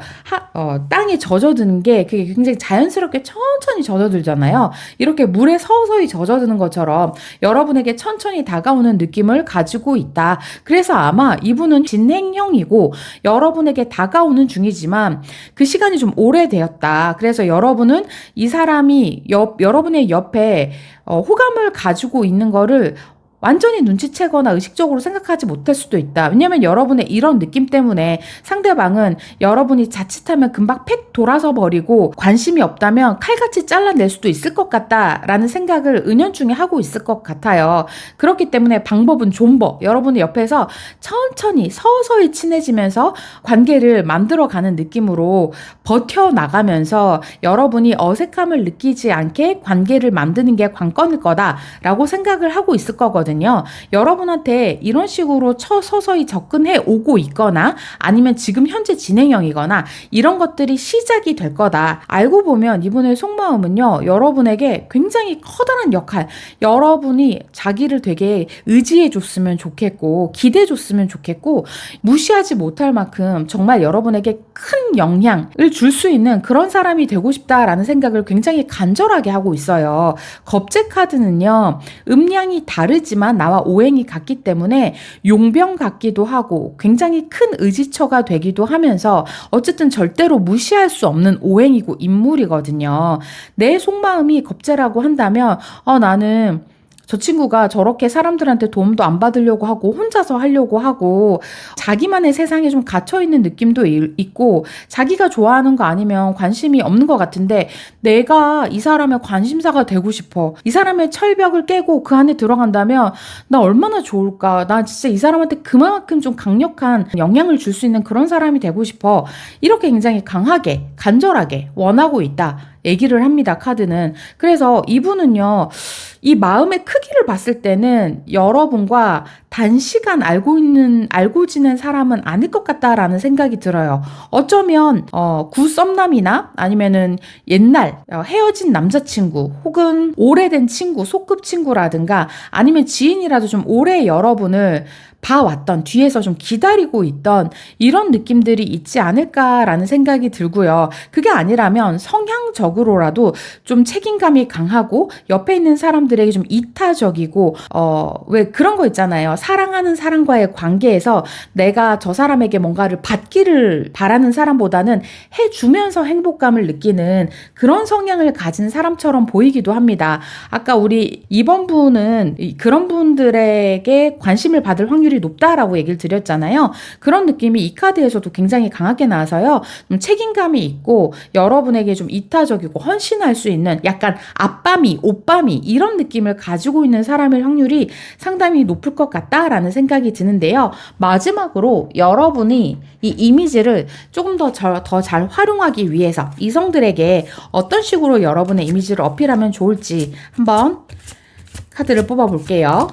Speaker 1: 땅에 젖어드는 게 그게 굉장히 자연스럽게 천천히 젖어들잖아요. 이렇게 물에 서서히 젖어드는 것처럼 여러분에게 천천히 다가오는 느낌을 가지고 있다. 그래서 아마 이분은 진행형이고 여러분에게 다가오는 중이지만 그 시간이 좀 오래되었다. 그래서 여러분은 이 사람이 여러분의 옆에 호감을 가지고 있는 거를 완전히 눈치채거나 의식적으로 생각하지 못할 수도 있다. 왜냐면 여러분의 이런 느낌 때문에 상대방은 여러분이 자칫하면 금방 팩 돌아서 버리고 관심이 없다면 칼같이 잘라낼 수도 있을 것 같다라는 생각을 은연중에 하고 있을 것 같아요. 그렇기 때문에 방법은 존버. 여러분의 옆에서 천천히 서서히 친해지면서 관계를 만들어가는 느낌으로 버텨나가면서 여러분이 어색함을 느끼지 않게 관계를 만드는 게 관건일 거다라고 생각을 하고 있을 거거든요. 있거든요. 여러분한테 이런 식으로 서서히 접근해 오고 있거나 아니면 지금 현재 진행형이거나 이런 것들이 시작이 될 거다. 알고 보면 이분의 속마음은요, 여러분에게 굉장히 커다란 역할, 여러분이 자기를 되게 의지해 줬으면 좋겠고 기대해 줬으면 좋겠고 무시하지 못할 만큼 정말 여러분에게 큰 영향을 줄 수 있는 그런 사람이 되고 싶다라는 생각을 굉장히 간절하게 하고 있어요. 겁제 카드는요, 음량이 다르지만 나와 오행이 같기 때문에 용병 같기도 하고 굉장히 큰 의지처가 되기도 하면서 어쨌든 절대로 무시할 수 없는 오행이고 인물이거든요. 내 속마음이 겁제라고 한다면 나는 저 친구가 저렇게 사람들한테 도움도 안 받으려고 하고 혼자서 하려고 하고 자기만의 세상에 좀 갇혀있는 느낌도 있고 자기가 좋아하는 거 아니면 관심이 없는 것 같은데 내가 이 사람의 관심사가 되고 싶어. 이 사람의 철벽을 깨고 그 안에 들어간다면 나 얼마나 좋을까. 나 진짜 이 사람한테 그만큼 좀 강력한 영향을 줄 수 있는 그런 사람이 되고 싶어. 이렇게 굉장히 강하게 간절하게 원하고 있다. 얘기를 합니다, 카드는. 그래서 이분은요, 이 마음의 크기를 봤을 때는 여러분과 단시간 알고 지낸 사람은 아닐 것 같다라는 생각이 들어요. 어쩌면, 구썸남이나 아니면은 옛날 헤어진 남자친구 혹은 오래된 친구, 소꿉친구라든가 아니면 지인이라도 좀 오래 여러분을 봐왔던, 뒤에서 좀 기다리고 있던 이런 느낌들이 있지 않을까라는 생각이 들고요. 그게 아니라면 성향적으로라도 좀 책임감이 강하고 옆에 있는 사람들에게 좀 이타적이고 왜 그런 거 있잖아요. 사랑하는 사람과의 관계에서 내가 저 사람에게 뭔가를 받기를 바라는 사람보다는 해주면서 행복감을 느끼는 그런 성향을 가진 사람처럼 보이기도 합니다. 아까 우리 2번 분은 그런 분들에게 관심을 받을 확률이 높다라고 얘기를 드렸잖아요. 그런 느낌이 이 카드에서도 굉장히 강하게 나와서요. 좀 책임감이 있고 여러분에게 좀 이타적이고 헌신할 수 있는 약간 아빠미, 오빠미 이런 느낌을 가지고 있는 사람일 확률이 상당히 높을 것 같다라는 생각이 드는데요. 마지막으로 여러분이 이 이미지를 조금 더 잘 활용하기 위해서 이성들에게 어떤 식으로 여러분의 이미지를 어필하면 좋을지 한번 카드를 뽑아 볼게요.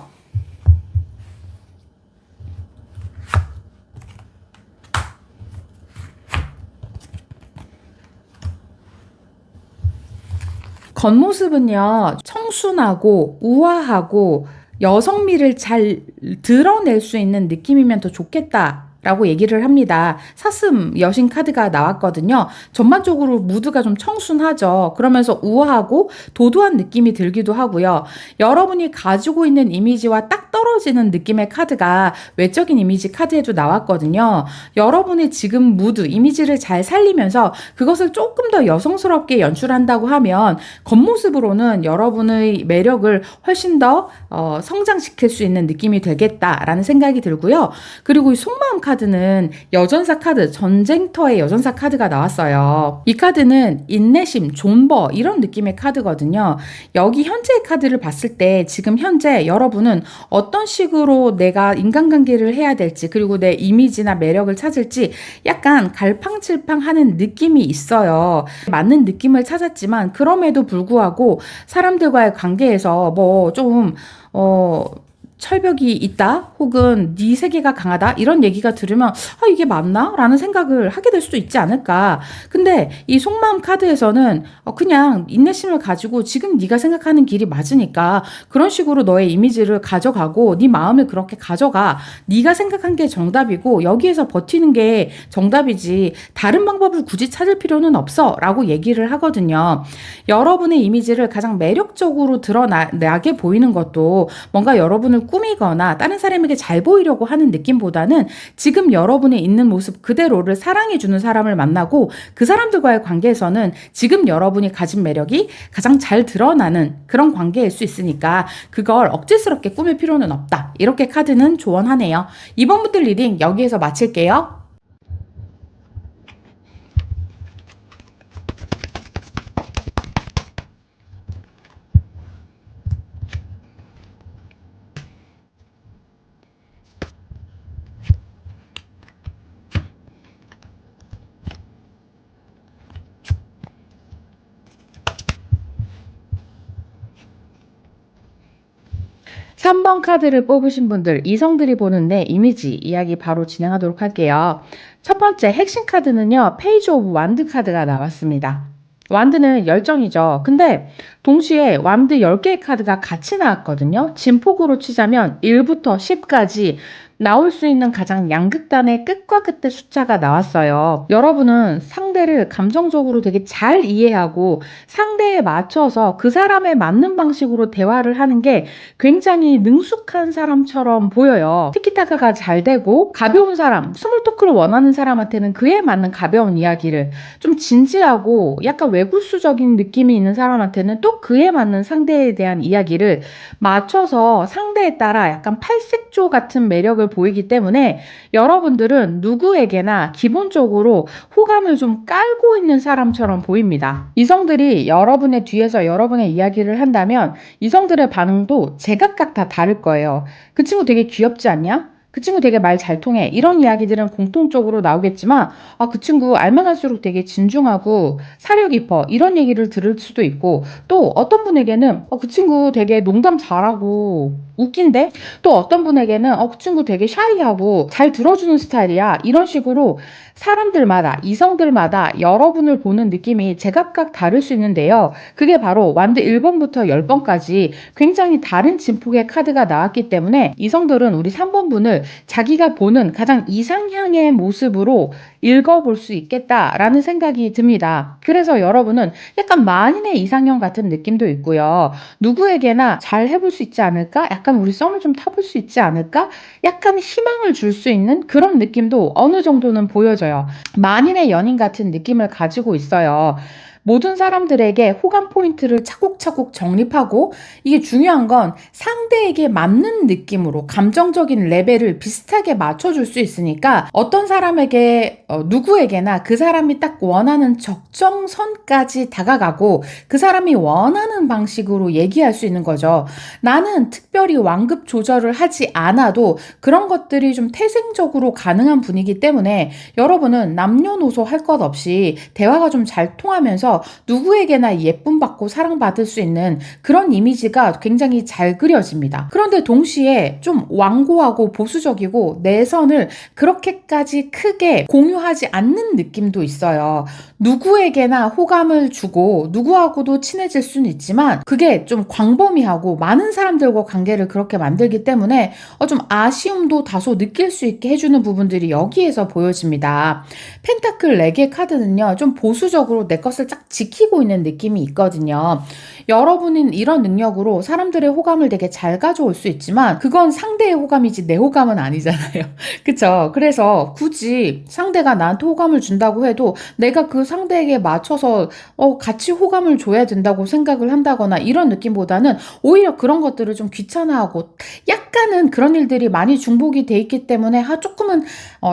Speaker 1: 겉모습은요, 청순하고 우아하고 여성미를 잘 드러낼 수 있는 느낌이면 더 좋겠다. 라고 얘기를 합니다. 사슴 여신 카드가 나왔거든요. 전반적으로 무드가 좀 청순하죠. 그러면서 우아하고 도도한 느낌이 들기도 하고요. 여러분이 가지고 있는 이미지와 딱 떨어지는 느낌의 카드가 외적인 이미지 카드에도 나왔거든요. 여러분의 지금 무드, 이미지를 잘 살리면서 그것을 조금 더 여성스럽게 연출한다고 하면 겉모습으로는 여러분의 매력을 훨씬 더 성장시킬 수 있는 느낌이 되겠다라는 생각이 들고요. 그리고 이 속마음 카드는 여전사 카드, 전쟁터의 여전사 카드가 나왔어요. 이 카드는 인내심, 존버 이런 느낌의 카드거든요. 여기 현재의 카드를 봤을 때 지금 현재 여러분은 어떤 식으로 내가 인간관계를 해야 될지 그리고 내 이미지나 매력을 찾을지 약간 갈팡질팡하는 느낌이 있어요. 맞는 느낌을 찾았지만 그럼에도 불구하고 사람들과의 관계에서 철벽이 있다 혹은 네 세계가 강하다 이런 얘기가 들으면 이게 맞나? 라는 생각을 하게 될 수도 있지 않을까. 근데 이 속마음 카드에서는 그냥 인내심을 가지고 지금 네가 생각하는 길이 맞으니까 그런 식으로 너의 이미지를 가져가고 네 마음을 그렇게 가져가. 네가 생각한 게 정답이고 여기에서 버티는 게 정답이지 다른 방법을 굳이 찾을 필요는 없어 라고 얘기를 하거든요. 여러분의 이미지를 가장 매력적으로 드러나게 보이는 것도 뭔가 여러분을 꾸미거나 다른 사람에게 잘 보이려고 하는 느낌보다는 지금 여러분이 있는 모습 그대로를 사랑해주는 사람을 만나고 그 사람들과의 관계에서는 지금 여러분이 가진 매력이 가장 잘 드러나는 그런 관계일 수 있으니까 그걸 억지스럽게 꾸밀 필요는 없다. 이렇게 카드는 조언하네요. 이번 분들 리딩 여기에서 마칠게요. 3번 카드를 뽑으신 분들, 이성들이 보는 내 이미지 이야기 바로 진행하도록 할게요. 첫 번째 핵심 카드는요, 페이지 오브 완드 카드가 나왔습니다. 완드는 열정이죠. 근데 동시에 완드 10개의 카드가 같이 나왔거든요. 진폭으로 치자면 1부터 10까지 나올 수 있는 가장 양극단의 끝과 끝의 숫자가 나왔어요. 여러분은 상대를 감정적으로 되게 잘 이해하고 상대에 맞춰서 그 사람에 맞는 방식으로 대화를 하는 게 굉장히 능숙한 사람처럼 보여요. 티키타카가 잘 되고 가벼운 사람, 스몰 토크를 원하는 사람한테는 그에 맞는 가벼운 이야기를, 좀 진지하고 약간 외구수적인 느낌이 있는 사람한테는 또 그에 맞는 상대에 대한 이야기를 맞춰서 상대에 따라 약간 팔색조 같은 매력을 보이기 때문에 여러분들은 누구에게나 기본적으로 호감을 좀 깔고 있는 사람처럼 보입니다. 이성들이 여러분의 뒤에서 여러분의 이야기를 한다면 이성들의 반응도 제각각 다 다를 거예요. 그 친구 되게 귀엽지 않냐? 그 친구 되게 말 잘 통해. 이런 이야기들은 공통적으로 나오겠지만, 그 친구 알면 할수록 되게 진중하고 사려 깊어. 이런 얘기를 들을 수도 있고, 또 어떤 분에게는 그 친구 되게 농담 잘하고 웃긴데? 또 어떤 분에게는 그 친구 되게 샤이하고 잘 들어주는 스타일이야. 이런 식으로 사람들마다, 이성들마다 여러분을 보는 느낌이 제각각 다를 수 있는데요. 그게 바로 완드 1번부터 10번까지 굉장히 다른 진폭의 카드가 나왔기 때문에 이성들은 우리 3번 분을 자기가 보는 가장 이상향의 모습으로 읽어볼 수 있겠다라는 생각이 듭니다. 그래서 여러분은 약간 만인의 이상형 같은 느낌도 있고요. 누구에게나 잘 해볼 수 있지 않을까? 약간 우리 썸을 좀 타볼 수 있지 않을까? 약간 희망을 줄 수 있는 그런 느낌도 어느 정도는 보여져요. 만인의 연인 같은 느낌을 가지고 있어요. 모든 사람들에게 호감 포인트를 차곡차곡 정립하고, 이게 중요한 건 상대에게 맞는 느낌으로 감정적인 레벨을 비슷하게 맞춰줄 수 있으니까 어떤 사람에게 누구에게나 그 사람이 딱 원하는 적정선까지 다가가고 그 사람이 원하는 방식으로 얘기할 수 있는 거죠. 나는 특별히 완급 조절을 하지 않아도 그런 것들이 좀 태생적으로 가능한 분이기 때문에 여러분은 남녀노소 할 것 없이 대화가 좀 잘 통하면서 누구에게나 예쁨 받고 사랑받을 수 있는 그런 이미지가 굉장히 잘 그려집니다. 그런데 동시에 좀 완고하고 보수적이고 내선을 그렇게까지 크게 공유하지 않는 느낌도 있어요. 누구에게나 호감을 주고 누구하고도 친해질 수는 있지만 그게 좀 광범위하고 많은 사람들과 관계를 그렇게 만들기 때문에 좀 아쉬움도 다소 느낄 수 있게 해주는 부분들이 여기에서 보여집니다. 펜타클 4개 카드는요, 좀 보수적으로 내 것을 쫙 지키고 있는 느낌이 있거든요. 여러분은 이런 능력으로 사람들의 호감을 되게 잘 가져올 수 있지만 그건 상대의 호감이지 내 호감은 아니잖아요. 그쵸? 그래서 굳이 상대가 나한테 호감을 준다고 해도 내가 그 상대에게 맞춰서 같이 호감을 줘야 된다고 생각을 한다거나 이런 느낌보다는 오히려 그런 것들을 좀 귀찮아하고 약간은 그런 일들이 많이 중복이 돼 있기 때문에 조금은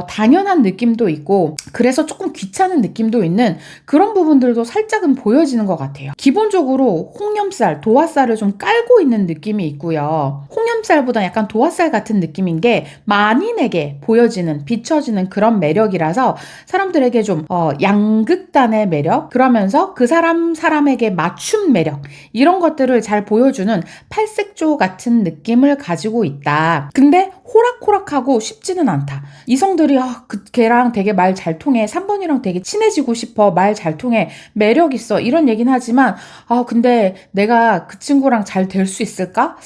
Speaker 1: 당연한 느낌도 있고 그래서 조금 귀찮은 느낌도 있는 그런 부분들도 살짝은 보여지는 것 같아요. 기본적으로 홍염살, 도화살을 좀 깔고 있는 느낌이 있고요. 홍염살보다 약간 도화살 같은 느낌인 게 만인에게 보여지는, 비춰지는 그런 매력이라서 사람들에게 좀 양극단의 매력, 그러면서 그 사람에게 맞춤 매력, 이런 것들을 잘 보여주는 팔색조 같은 느낌을 가지고 있다. 근데 호락호락하고 쉽지는 않다. 이성들이 걔랑 되게 말 잘 통해, 3번이랑 되게 친해지고 싶어, 말 잘 통해, 매력 있어, 이런 얘기는 하지만 근데 내가 그 친구랑 잘 될 수 있을까?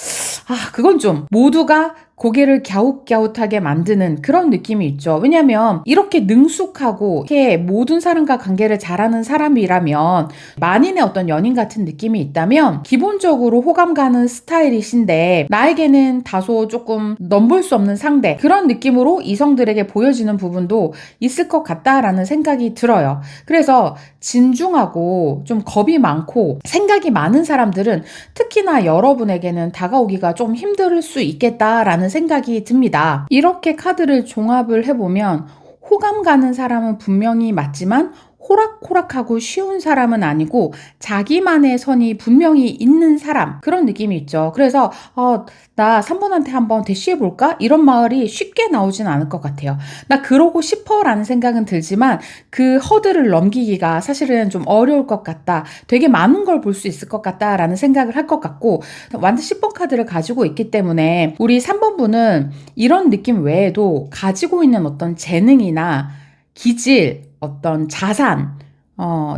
Speaker 1: 그건 좀 모두가 고개를 갸웃갸웃하게 만드는 그런 느낌이 있죠. 왜냐면 이렇게 능숙하고 이렇게 모든 사람과 관계를 잘하는 사람이라면, 만인의 어떤 연인 같은 느낌이 있다면 기본적으로 호감 가는 스타일이신데 나에게는 다소 조금 넘볼 수 없는 상대, 그런 느낌으로 이성들에게 보여지는 부분도 있을 것 같다라는 생각이 들어요. 그래서 진중하고 좀 겁이 많고 생각이 많은 사람들은 특히나 여러분에게는 다가오기가 좀 힘들 수 있겠다라는 생각이 듭니다. 이렇게 카드를 종합을 해보면 호감 가는 사람은 분명히 맞지만 호락호락하고 쉬운 사람은 아니고 자기만의 선이 분명히 있는 사람, 그런 느낌이 있죠. 그래서 나 3번한테 한번 대시해볼까? 이런 말이 쉽게 나오진 않을 것 같아요. 나 그러고 싶어 라는 생각은 들지만 그 허들을 넘기기가 사실은 좀 어려울 것 같다. 되게 많은 걸 볼 수 있을 것 같다 라는 생각을 할 것 같고, 완전 10번 카드를 가지고 있기 때문에 우리 3번 분은 이런 느낌 외에도 가지고 있는 어떤 재능이나 기질, 어떤 자산,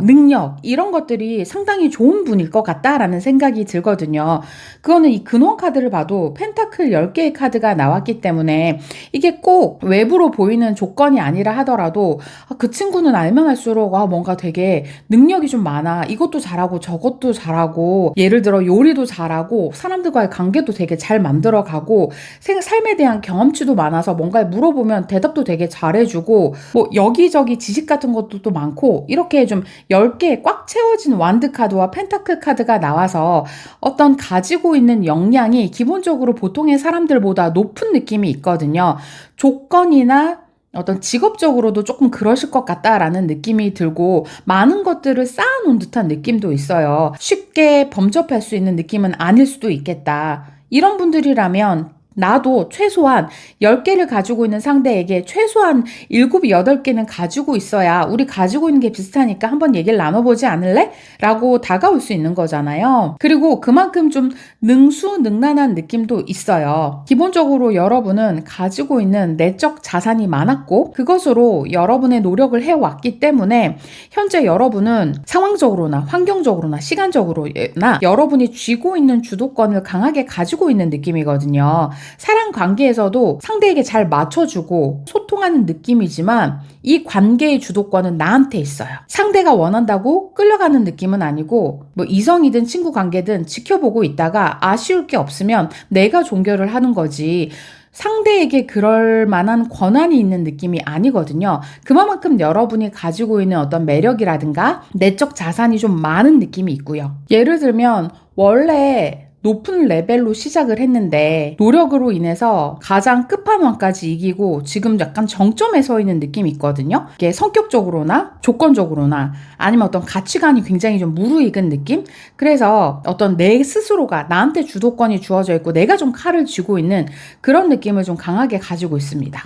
Speaker 1: 능력, 이런 것들이 상당히 좋은 분일 것 같다라는 생각이 들거든요. 그거는 이 근원 카드를 봐도 펜타클 10개의 카드가 나왔기 때문에 이게 꼭 외부로 보이는 조건이 아니라 하더라도 그 친구는 알면 할수록 뭔가 되게 능력이 좀 많아. 이것도 잘하고 저것도 잘하고, 예를 들어 요리도 잘하고 사람들과의 관계도 되게 잘 만들어가고 삶에 대한 경험치도 많아서 뭔가 물어보면 대답도 되게 잘해주고, 뭐 여기저기 지식 같은 것도 또 많고, 이렇게 좀 10개 꽉 채워진 완드 카드와 펜타클 카드가 나와서 어떤 가지고 있는 역량이 기본적으로 보통의 사람들보다 높은 느낌이 있거든요. 조건이나 어떤 직업적으로도 조금 그러실 것 같다라는 느낌이 들고, 많은 것들을 쌓아놓은 듯한 느낌도 있어요. 쉽게 범접할 수 있는 느낌은 아닐 수도 있겠다. 이런 분들이라면 나도 최소한 10개를 가지고 있는 상대에게 최소한 7, 8개는 가지고 있어야 우리 가지고 있는 게 비슷하니까 한번 얘기를 나눠보지 않을래? 라고 다가올 수 있는 거잖아요. 그리고 그만큼 좀 능수능란한 느낌도 있어요. 기본적으로 여러분은 가지고 있는 내적 자산이 많았고 그것으로 여러분의 노력을 해왔기 때문에 현재 여러분은 상황적으로나 환경적으로나 시간적으로나 여러분이 쥐고 있는 주도권을 강하게 가지고 있는 느낌이거든요. 사랑 관계에서도 상대에게 잘 맞춰주고 소통하는 느낌이지만 이 관계의 주도권은 나한테 있어요. 상대가 원한다고 끌려가는 느낌은 아니고, 뭐 이성이든 친구 관계든 지켜보고 있다가 아쉬울 게 없으면 내가 종결을 하는 거지, 상대에게 그럴 만한 권한이 있는 느낌이 아니거든요. 그만큼 여러분이 가지고 있는 어떤 매력이라든가 내적 자산이 좀 많은 느낌이 있고요. 예를 들면 원래 높은 레벨로 시작을 했는데 노력으로 인해서 가장 끝판왕까지 이기고 지금 약간 정점에 서 있는 느낌이 있거든요. 이게 성격적으로나 조건적으로나 아니면 어떤 가치관이 굉장히 좀 무르익은 느낌? 그래서 어떤 내 스스로가 나한테 주도권이 주어져 있고 내가 좀 칼을 쥐고 있는 그런 느낌을 좀 강하게 가지고 있습니다.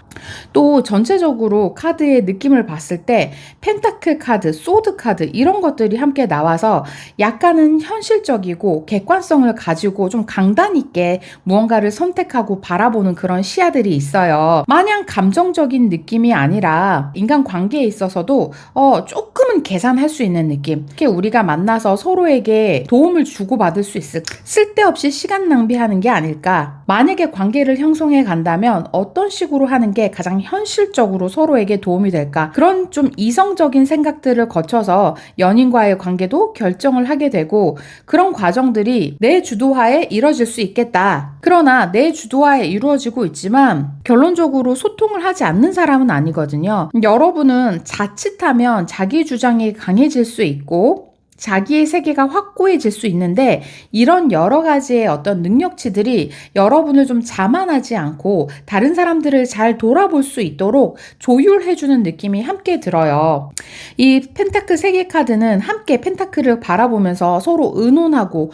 Speaker 1: 또 전체적으로 카드의 느낌을 봤을 때 펜타클 카드, 소드 카드 이런 것들이 함께 나와서 약간은 현실적이고 객관성을 가지고 좀 강단 있게 무언가를 선택하고 바라보는 그런 시야들이 있어요. 마냥 감정적인 느낌이 아니라 인간관계에 있어서도 조금은 계산할 수 있는 느낌. 이렇게 우리가 만나서 서로에게 도움을 주고받을 수 있을, 쓸데없이 시간 낭비하는 게 아닐까. 만약에 관계를 형성해 간다면 어떤 식으로 하는 게 가장 현실적으로 서로에게 도움이 될까. 그런 좀 이성적인 생각들을 거쳐서 연인과의 관계도 결정을 하게 되고, 그런 과정들이 내 주도하에 이루어질 수 있겠다. 그러나 내 주도하에 이루어지고 있지만 결론적으로 소통을 하지 않는 사람은 아니거든요. 여러분은 자칫하면 자기 주장이 강해질 수 있고 자기의 세계가 확고해질 수 있는데, 이런 여러 가지의 어떤 능력치들이 여러분을 좀 자만하지 않고 다른 사람들을 잘 돌아볼 수 있도록 조율해주는 느낌이 함께 들어요. 이 펜타클 3개 카드는 함께 펜타클을 바라보면서 서로 의논하고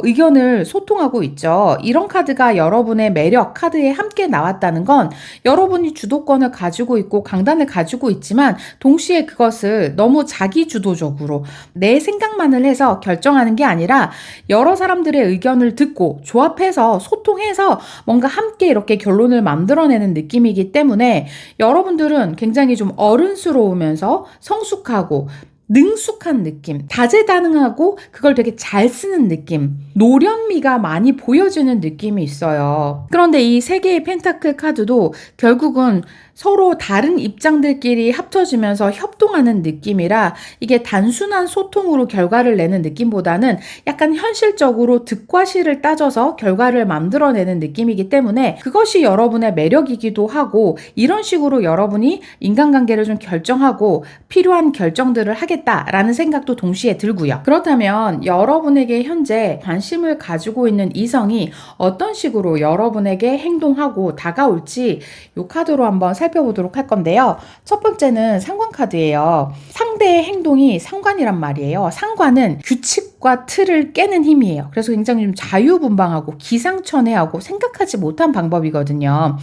Speaker 1: 의견을 소통하고 있죠. 이런 카드가 여러분의 매력 카드에 함께 나왔다는 건 여러분이 주도권을 가지고 있고 강단을 가지고 있지만 동시에 그것을 너무 자기 주도적으로 내 생각만을 해서 결정하는 게 아니라 여러 사람들의 의견을 듣고 조합해서 소통해서 뭔가 함께 이렇게 결론을 만들어내는 느낌이기 때문에 여러분들은 굉장히 좀 어른스러우면서 성숙하고 능숙한 느낌, 다재다능하고 그걸 되게 잘 쓰는 느낌, 노련미가 많이 보여지는 느낌이 있어요. 그런데 이 3개의 펜타클 카드도 결국은 서로 다른 입장들끼리 합쳐지면서 협동하는 느낌이라 이게 단순한 소통으로 결과를 내는 느낌보다는 약간 현실적으로 득과 실을 따져서 결과를 만들어내는 느낌이기 때문에 그것이 여러분의 매력이기도 하고, 이런 식으로 여러분이 인간관계를 좀 결정하고 필요한 결정들을 하게 하겠다라는 생각도 동시에 들고요. 그렇다면 여러분에게 현재 관심을 가지고 있는 이성이 어떤 식으로 여러분에게 행동하고 다가올지 이 카드로 한번 살펴보도록 할 건데요. 첫 번째는 상관 카드예요. 상대의 행동이 상관이란 말이에요. 상관은 규칙과 틀을 깨는 힘이에요. 그래서 굉장히 좀 자유분방하고 기상천외하고 생각하지 못한 방법이거든요.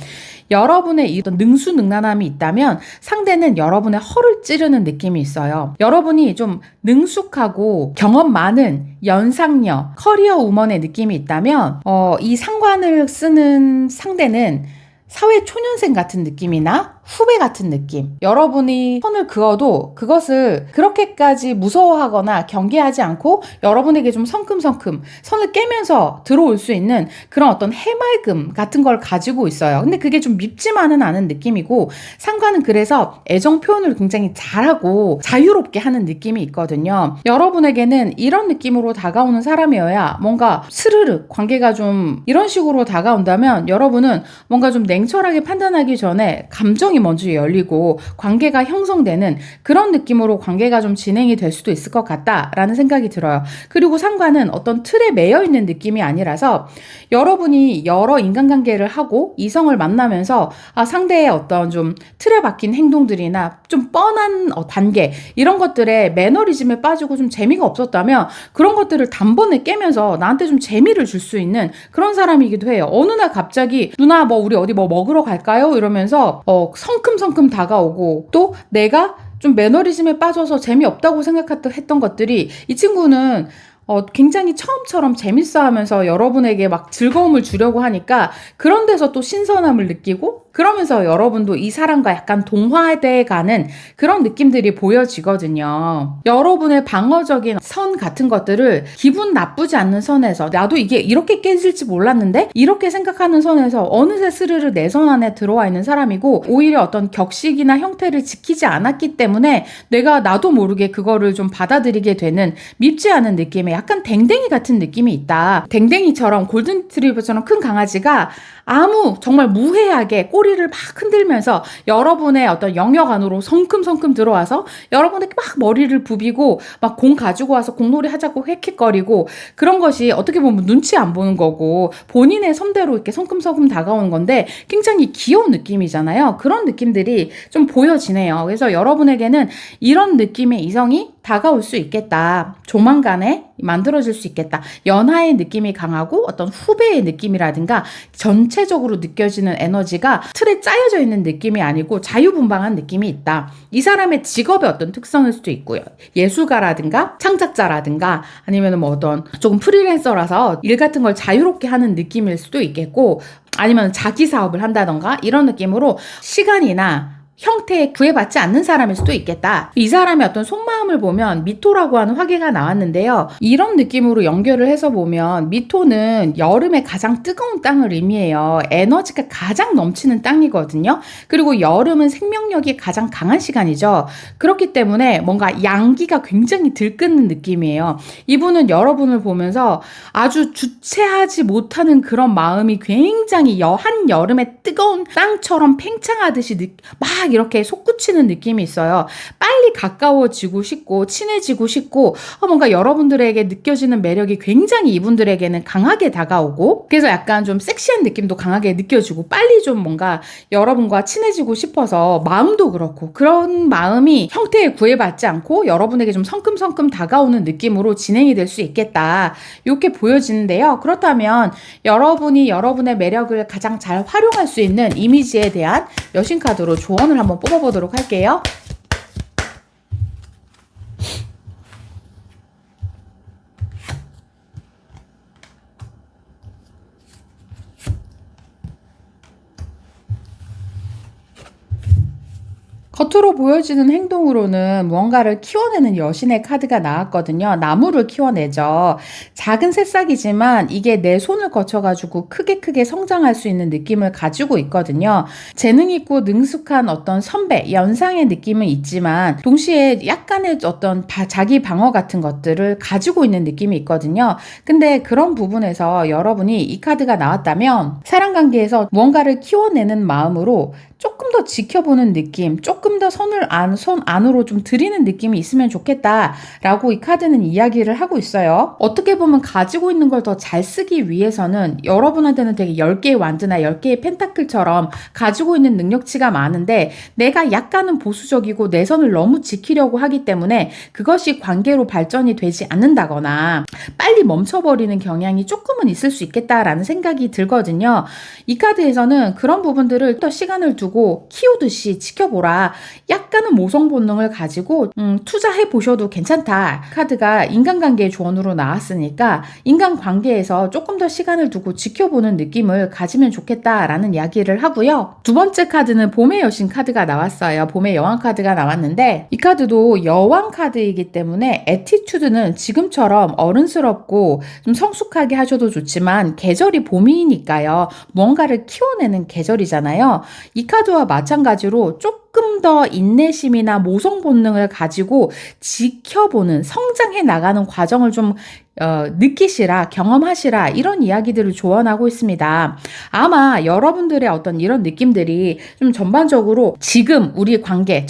Speaker 1: 여러분의 이런 능수능란함이 있다면 상대는 여러분의 허를 찌르는 느낌이 있어요. 여러분이 좀 능숙하고 경험 많은 연상녀, 커리어 우먼의 느낌이 있다면 이 상관을 쓰는 상대는 사회 초년생 같은 느낌이나 후배 같은 느낌. 여러분이 선을 그어도 그것을 그렇게까지 무서워하거나 경계하지 않고 여러분에게 좀 성큼성큼 선을 깨면서 들어올 수 있는 그런 어떤 해맑음 같은 걸 가지고 있어요. 근데 그게 좀 밉지만은 않은 느낌이고 상관은 그래서 애정 표현을 굉장히 잘하고 자유롭게 하는 느낌이 있거든요. 여러분에게는 이런 느낌으로 다가오는 사람이어야 뭔가 스르르 관계가 좀 이런 식으로 다가온다면 여러분은 뭔가 좀 냉철하게 판단하기 전에 감정이 먼저 열리고 관계가 형성되는 그런 느낌으로 관계가 좀 진행이 될 수도 있을 것 같다라는 생각이 들어요. 그리고 상관은 어떤 틀에 매여 있는 느낌이 아니라서 여러분이 여러 인간관계를 하고 이성을 만나면서 상대의 어떤 좀 틀에 박힌 행동들이나 좀 뻔한 단계 이런 것들에 매너리즘에 빠지고 좀 재미가 없었다면 그런 것들을 단번에 깨면서 나한테 좀 재미를 줄 수 있는 그런 사람이기도 해요. 어느 날 갑자기 누나 우리 어디 먹으러 갈까요? 이러면서 성큼성큼 다가오고 또 내가 좀 매너리즘에 빠져서 재미없다고 생각했던 것들이 이 친구는 굉장히 처음처럼 재밌어 하면서 여러분에게 막 즐거움을 주려고 하니까 그런 데서 또 신선함을 느끼고 그러면서 여러분도 이 사람과 약간 동화돼 가는 그런 느낌들이 보여지거든요. 여러분의 방어적인 선 같은 것들을 기분 나쁘지 않는 선에서 나도 이게 이렇게 깨질지 몰랐는데 이렇게 생각하는 선에서 어느새 스르르 내 선 안에 들어와 있는 사람이고 오히려 어떤 격식이나 형태를 지키지 않았기 때문에 나도 모르게 그거를 좀 받아들이게 되는 밉지 않은 느낌의 약간 댕댕이 같은 느낌이 있다. 댕댕이처럼 골든리트리버처럼 큰 강아지가 정말 무해하게 꼬리를 막 흔들면서 여러분의 어떤 영역 안으로 성큼성큼 들어와서 여러분에게 막 머리를 부비고 막 공 가지고 와서 공놀이 하자고 헥헥거리고 그런 것이 어떻게 보면 눈치 안 보는 거고 본인의 선대로 이렇게 성큼성큼 다가오는 건데 굉장히 귀여운 느낌이잖아요. 그런 느낌들이 좀 보여지네요. 그래서 여러분에게는 이런 느낌의 이성이 다가올 수 있겠다. 조만간에 만들어질 수 있겠다. 연하의 느낌이 강하고 어떤 후배의 느낌이라든가 전체적으로 느껴지는 에너지가 틀에 짜여져 있는 느낌이 아니고 자유분방한 느낌이 있다. 이 사람의 직업의 어떤 특성일 수도 있고요. 예술가라든가 창작자라든가 아니면 어떤 조금 프리랜서라서 일 같은 걸 자유롭게 하는 느낌일 수도 있겠고 아니면 자기 사업을 한다던가 이런 느낌으로 시간이나 형태에 구애받지 않는 사람일 수도 있겠다. 이 사람의 어떤 속마음을 보면 미토라고 하는 화계가 나왔는데요. 이런 느낌으로 연결을 해서 보면 미토는 여름에 가장 뜨거운 땅을 의미해요. 에너지가 가장 넘치는 땅이거든요. 그리고 여름은 생명력이 가장 강한 시간이죠. 그렇기 때문에 뭔가 양기가 굉장히 들끓는 느낌이에요. 이분은 여러분을 보면서 아주 주체하지 못하는 그런 마음이 굉장히 한여름의 뜨거운 땅처럼 팽창하듯이 막 이렇게 솟구치는 느낌이 있어요. 빨리 가까워지고 싶고 친해지고 싶고 뭔가 여러분들에게 느껴지는 매력이 굉장히 이분들에게는 강하게 다가오고 그래서 약간 좀 섹시한 느낌도 강하게 느껴지고 빨리 좀 뭔가 여러분과 친해지고 싶어서 마음도 그렇고 그런 마음이 형태에 구애받지 않고 여러분에게 좀 성큼성큼 다가오는 느낌으로 진행이 될 수 있겠다. 이렇게 보여지는데요. 그렇다면 여러분이 여러분의 매력을 가장 잘 활용할 수 있는 이미지에 대한 여신카드로 조언을 한번 뽑아보도록 할게요. 겉으로 보여지는 행동으로는 무언가를 키워내는 여신의 카드가 나왔거든요. 나무를 키워내죠. 작은 새싹이지만 이게 내 손을 거쳐가지고 크게 성장할 수 있는 느낌을 가지고 있거든요. 재능 있고 능숙한 어떤 선배, 연상의 느낌은 있지만 동시에 약간의 어떤 자기 방어 같은 것들을 가지고 있는 느낌이 있거든요. 근데 그런 부분에서 여러분이 이 카드가 나왔다면 사람 관계에서 무언가를 키워내는 마음으로 조금 더 지켜보는 느낌, 조금 조금 더 손 안으로 좀 들이는 느낌이 있으면 좋겠다라고 이 카드는 이야기를 하고 있어요. 어떻게 보면 가지고 있는 걸 더 잘 쓰기 위해서는 여러분한테는 되게 10개의 완드나 10개의 펜타클처럼 가지고 있는 능력치가 많은데 내가 약간은 보수적이고 내 선을 너무 지키려고 하기 때문에 그것이 관계로 발전이 되지 않는다거나 빨리 멈춰버리는 경향이 조금은 있을 수 있겠다라는 생각이 들거든요. 이 카드에서는 그런 부분들을 더 시간을 두고 키우듯이 지켜보라. 약간은 모성 본능을 가지고 투자해 보셔도 괜찮다. 카드가 인간관계의 조언으로 나왔으니까 인간관계에서 조금 더 시간을 두고 지켜보는 느낌을 가지면 좋겠다라는 이야기를 하고요. 두 번째 카드는 봄의 여신 카드가 나왔어요. 봄의 여왕 카드가 나왔는데 이 카드도 여왕 카드이기 때문에 애티튜드는 지금처럼 어른스럽고 좀 성숙하게 하셔도 좋지만 계절이 봄이니까요. 뭔가를 키워내는 계절이잖아요. 이 카드와 마찬가지로 조금 더 인내심이나 모성 본능을 가지고 지켜보는 성장해 나가는 과정을 좀 느끼시라, 경험하시라 이런 이야기들을 조언하고 있습니다. 아마 여러분들의 어떤 이런 느낌들이 좀 전반적으로 지금 우리 관계,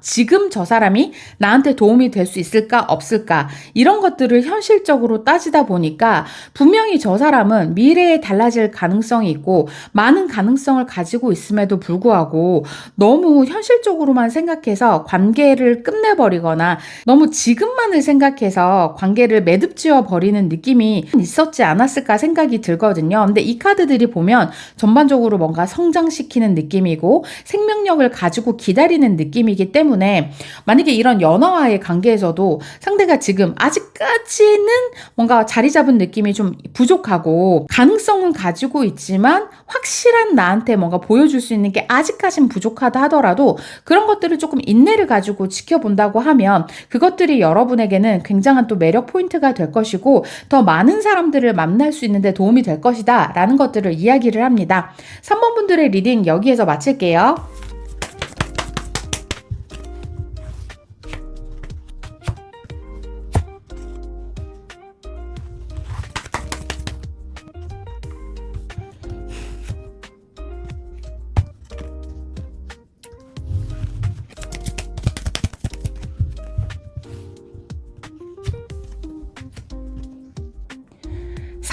Speaker 1: 지금 저 사람이 나한테 도움이 될 수 있을까 없을까 이런 것들을 현실적으로 따지다 보니까 분명히 저 사람은 미래에 달라질 가능성이 있고 많은 가능성을 가지고 있음에도 불구하고 너무 현실적으로만 생각해서 관계를 끝내버리거나 너무 지금만을 생각해서 관계를 매듭지어 버리는 느낌이 있었지 않았을까 생각이 들거든요. 근데 이 카드들이 보면 전반적으로 뭔가 성장시키는 느낌이고 생명력을 가지고 기다리는 느낌이기 때문에 만약에 이런 연어와의 관계에서도 상대가 지금 아직까지는 뭔가 자리 잡은 느낌이 좀 부족하고 가능성은 가지고 있지만 확실한 나한테 뭔가 보여줄 수 있는 게 아직까진 부족하다 하더라도 그런 것들을 조금 인내를 가지고 지켜본다고 하면 그것들이 여러분에게는 굉장한 또 매력 포인트가 될 것이고 더 많은 사람들을 만날 수 있는데 도움이 될 것이다 라는 것들을 이야기를 합니다. 3번 분들의 리딩 여기에서 마칠게요.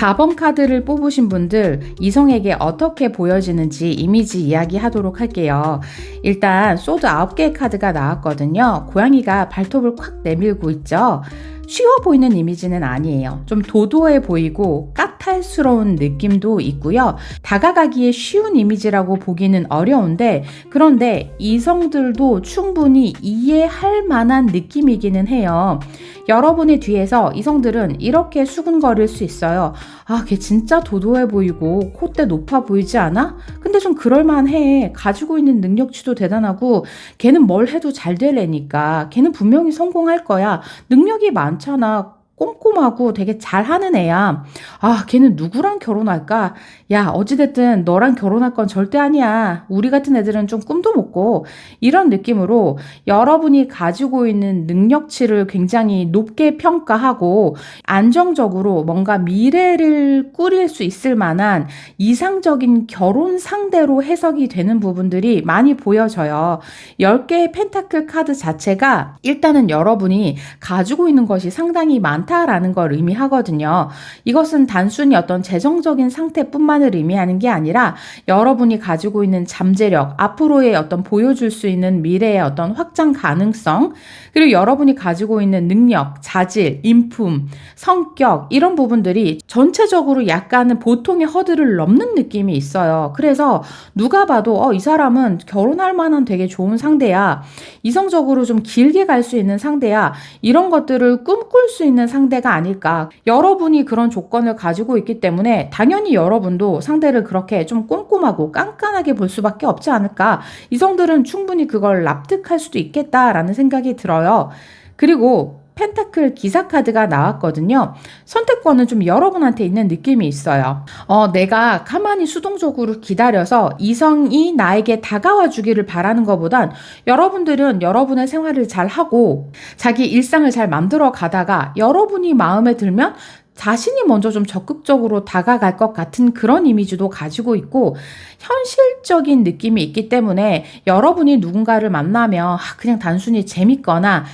Speaker 1: 4번 카드를 뽑으신 분들 이성에게 어떻게 보여지는지 이미지 이야기하도록 할게요. 일단 소드 9개의 카드가 나왔거든요. 고양이가 발톱을 콱 내밀고 있죠. 쉬워 보이는 이미지는 아니에요. 좀 도도해 보이고 까탈스러운 느낌도 있고요. 다가가기에 쉬운 이미지라고 보기는 어려운데 그런데 이성들도 충분히 이해할 만한 느낌이기는 해요. 여러분의 뒤에서 이성들은 이렇게 수근거릴 수 있어요. 아, 걔 진짜 도도해 보이고 콧대 높아 보이지 않아? 근데 좀 그럴만해. 가지고 있는 능력치도 대단하고 걔는 뭘 해도 잘 될 애니까 걔는 분명히 성공할 거야. 능력이 많잖아. 꼼꼼하고 되게 잘하는 애야. 아, 걔는 누구랑 결혼할까? 야, 어찌됐든 너랑 결혼할 건 절대 아니야. 우리 같은 애들은 좀 꿈도 못 꿔. 이런 느낌으로 여러분이 가지고 있는 능력치를 굉장히 높게 평가하고 안정적으로 뭔가 미래를 꾸릴 수 있을 만한 이상적인 결혼 상대로 해석이 되는 부분들이 많이 보여져요. 10개의 펜타클 카드 자체가 일단은 여러분이 가지고 있는 것이 상당히 많다라는 걸 의미하거든요. 이것은 단순히 어떤 재정적인 상태뿐만을 의미하는 게 아니라 여러분이 가지고 있는 잠재력, 앞으로의 어떤 보여줄 수 있는 미래의 어떤 확장 가능성, 그리고 여러분이 가지고 있는 능력, 자질, 인품, 성격 이런 부분들이 전체적으로 약간은 보통의 허들을 넘는 느낌이 있어요. 그래서 누가 봐도 이 사람은 결혼할 만한 되게 좋은 상대야. 이성적으로 좀 길게 갈 수 있는 상대야. 이런 것들을 꿈꿀 수 있는 상대가 아닐까. 여러분이 그런 조건을 가지고 있기 때문에 당연히 여러분도 상대를 그렇게 좀 꼼꼼하고 깐깐하게 볼 수밖에 없지 않을까. 이성들은 충분히 그걸 납득할 수도 있겠다라는 생각이 들어요. 그리고 펜타클 기사 카드가 나왔거든요. 선택권은 좀 여러분한테 있는 느낌이 있어요. 내가 가만히 수동적으로 기다려서 이성이 나에게 다가와 주기를 바라는 것보단 여러분들은 여러분의 생활을 잘 하고 자기 일상을 잘 만들어 가다가 여러분이 마음에 들면 자신이 먼저 좀 적극적으로 다가갈 것 같은 그런 이미지도 가지고 있고 현실적인 느낌이 있기 때문에 여러분이 누군가를 만나면 그냥 단순히 재밌거나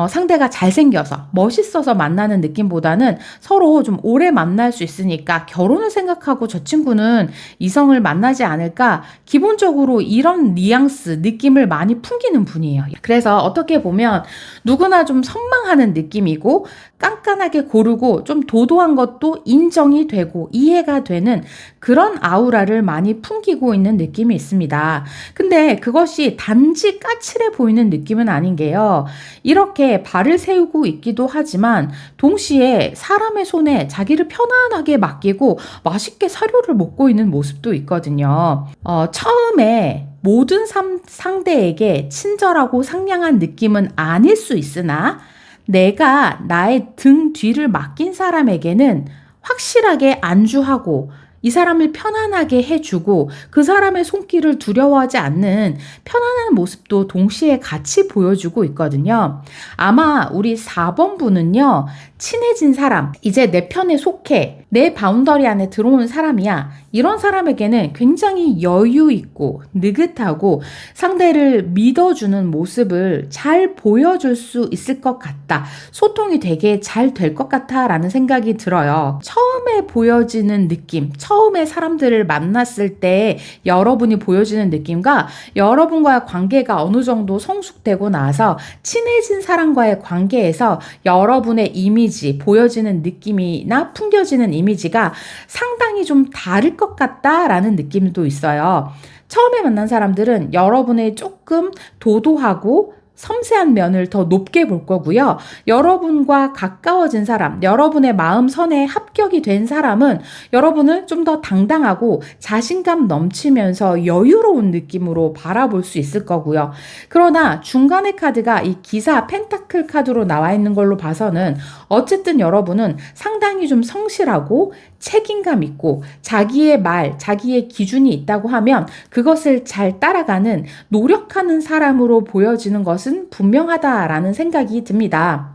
Speaker 1: 상대가 잘생겨서 멋있어서 만나는 느낌보다는 서로 좀 오래 만날 수 있으니까 결혼을 생각하고 저 친구는 이성을 만나지 않을까, 기본적으로 이런 뉘앙스 느낌을 많이 풍기는 분이에요. 그래서 어떻게 보면 누구나 좀 선망하는 느낌이고 깐깐하게 고르고 좀 도도한 것도 인정이 되고 이해가 되는 그런 아우라를 많이 풍기고 있는 느낌이 있습니다. 근데 그것이 단지 까칠해 보이는 느낌은 아닌 게요. 이렇게 발을 세우고 있기도 하지만 동시에 사람의 손에 자기를 편안하게 맡기고 맛있게 사료를 먹고 있는 모습도 있거든요. 처음에 모든 상대에게 친절하고 상냥한 느낌은 아닐 수 있으나 내가 나의 등 뒤를 맡긴 사람에게는 확실하게 안주하고 이 사람을 편안하게 해주고 그 사람의 손길을 두려워하지 않는 편안한 모습도 동시에 같이 보여주고 있거든요. 아마 우리 4번 분은요, 친해진 사람, 이제 내 편에 속해 내 바운더리 안에 들어온 사람이야. 이런 사람에게는 굉장히 여유 있고 느긋하고 상대를 믿어주는 모습을 잘 보여줄 수 있을 것 같다. 소통이 되게 잘 될 것 같아 라는 생각이 들어요. 처음에 보여지는 느낌, 처음에 사람들을 만났을 때 여러분이 보여지는 느낌과 여러분과의 관계가 어느 정도 성숙되고 나서 친해진 사람과의 관계에서 여러분의 이미지, 보여지는 느낌이나 풍겨지는 이미지가 상당히 좀 다를 것 같다라는 느낌도 있어요. 처음에 만난 사람들은 여러분의 조금 도도하고 섬세한 면을 더 높게 볼 거고요. 여러분과 가까워진 사람, 여러분의 마음선에 합격이 된 사람은 여러분을 좀 더 당당하고 자신감 넘치면서 여유로운 느낌으로 바라볼 수 있을 거고요. 그러나 중간의 카드가 이 기사 펜타클 카드로 나와 있는 걸로 봐서는 어쨌든 여러분은 상당히 좀 성실하고 책임감 있고 자기의 말, 자기의 기준이 있다고 하면 그것을 잘 따라가는 노력하는 사람으로 보여지는 것은 분명하다라는 생각이 듭니다.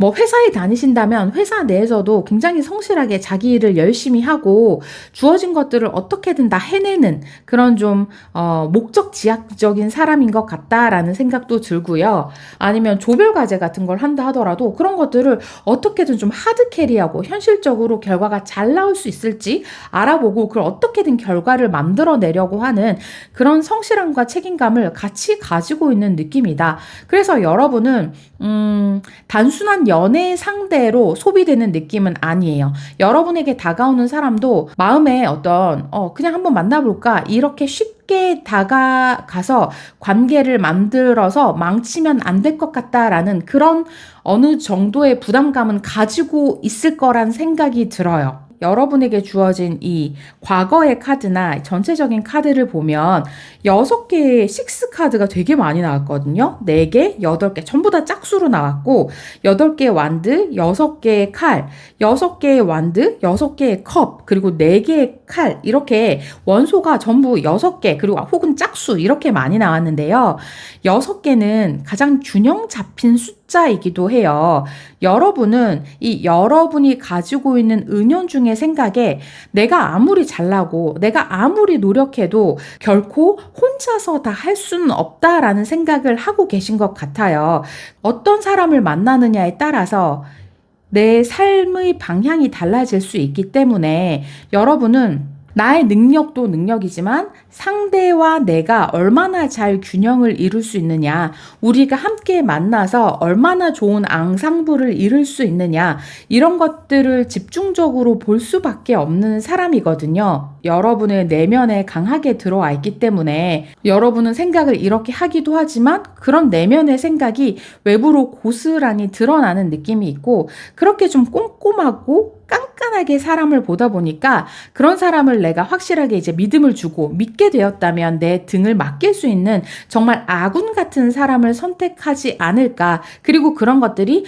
Speaker 1: 회사에 다니신다면 회사 내에서도 굉장히 성실하게 자기 일을 열심히 하고 주어진 것들을 어떻게든 다 해내는 그런 좀 목적지향적인 사람인 것 같다라는 생각도 들고요. 아니면 조별과제 같은 걸 한다 하더라도 그런 것들을 어떻게든 좀 하드캐리하고 현실적으로 결과가 잘 나올 수 있을지 알아보고 그걸 어떻게든 결과를 만들어내려고 하는 그런 성실함과 책임감을 같이 가지고 있는 느낌이다. 그래서 여러분은 단순한 연애 상대로 소비되는 느낌은 아니에요. 여러분에게 다가오는 사람도 마음에 그냥 한번 만나볼까 이렇게 쉽게 다가가서 관계를 만들어서 망치면 안 될 것 같다라는 그런 어느 정도의 부담감은 가지고 있을 거란 생각이 들어요. 여러분에게 주어진 이 과거의 카드나 전체적인 카드를 보면 6개의 6 카드가 되게 많이 나왔거든요. 4개, 8개 전부 다 짝수로 나왔고 8개의 완드, 6개의 칼, 6개의 완드, 6개의 컵, 그리고 4개의 칼 이렇게 원소가 전부 6개 그리고 혹은 짝수 이렇게 많이 나왔는데요. 6개는 가장 균형 잡힌 숫자이기도 해요. 여러분은 이 여러분이 가지고 있는 은연중의 생각에 내가 아무리 잘나고 내가 아무리 노력해도 결코 혼자서 다 할 수는 없다라는 생각을 하고 계신 것 같아요. 어떤 사람을 만나느냐에 따라서 내 삶의 방향이 달라질 수 있기 때문에 여러분은 나의 능력도 능력이지만 상대와 내가 얼마나 잘 균형을 이룰 수 있느냐, 우리가 함께 만나서 얼마나 좋은 앙상블을 이룰 수 있느냐 이런 것들을 집중적으로 볼 수밖에 없는 사람이거든요. 여러분의 내면에 강하게 들어와 있기 때문에 여러분은 생각을 이렇게 하기도 하지만 그런 내면의 생각이 외부로 고스란히 드러나는 느낌이 있고 그렇게 좀 꼼꼼하고 깐깐하게 사람을 보다 보니까 그런 사람을 내가 확실하게 이제 믿음을 주고 믿게 되었다면 내 등을 맡길 수 있는 정말 아군 같은 사람을 선택하지 않을까. 그리고 그런 것들이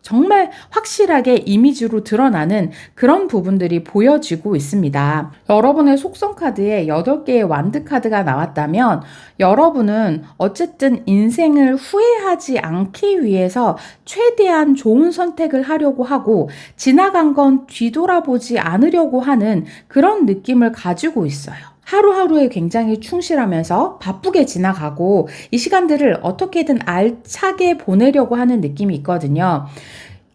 Speaker 1: 정말 확실하게 이미지로 드러나는 그런 부분들이 보여지고 있습니다. 여러분의 속성 카드에 8개의 완드 카드가 나왔다면 여러분은 어쨌든 인생을 후회하지 않기 위해서 최대한 좋은 선택을 하려고 하고 지나간 건 뒤돌아보지 않으려고 하는 그런 느낌을 가지고 있어요. 하루하루에 굉장히 충실하면서 바쁘게 지나가고 이 시간들을 어떻게든 알차게 보내려고 하는 느낌이 있거든요.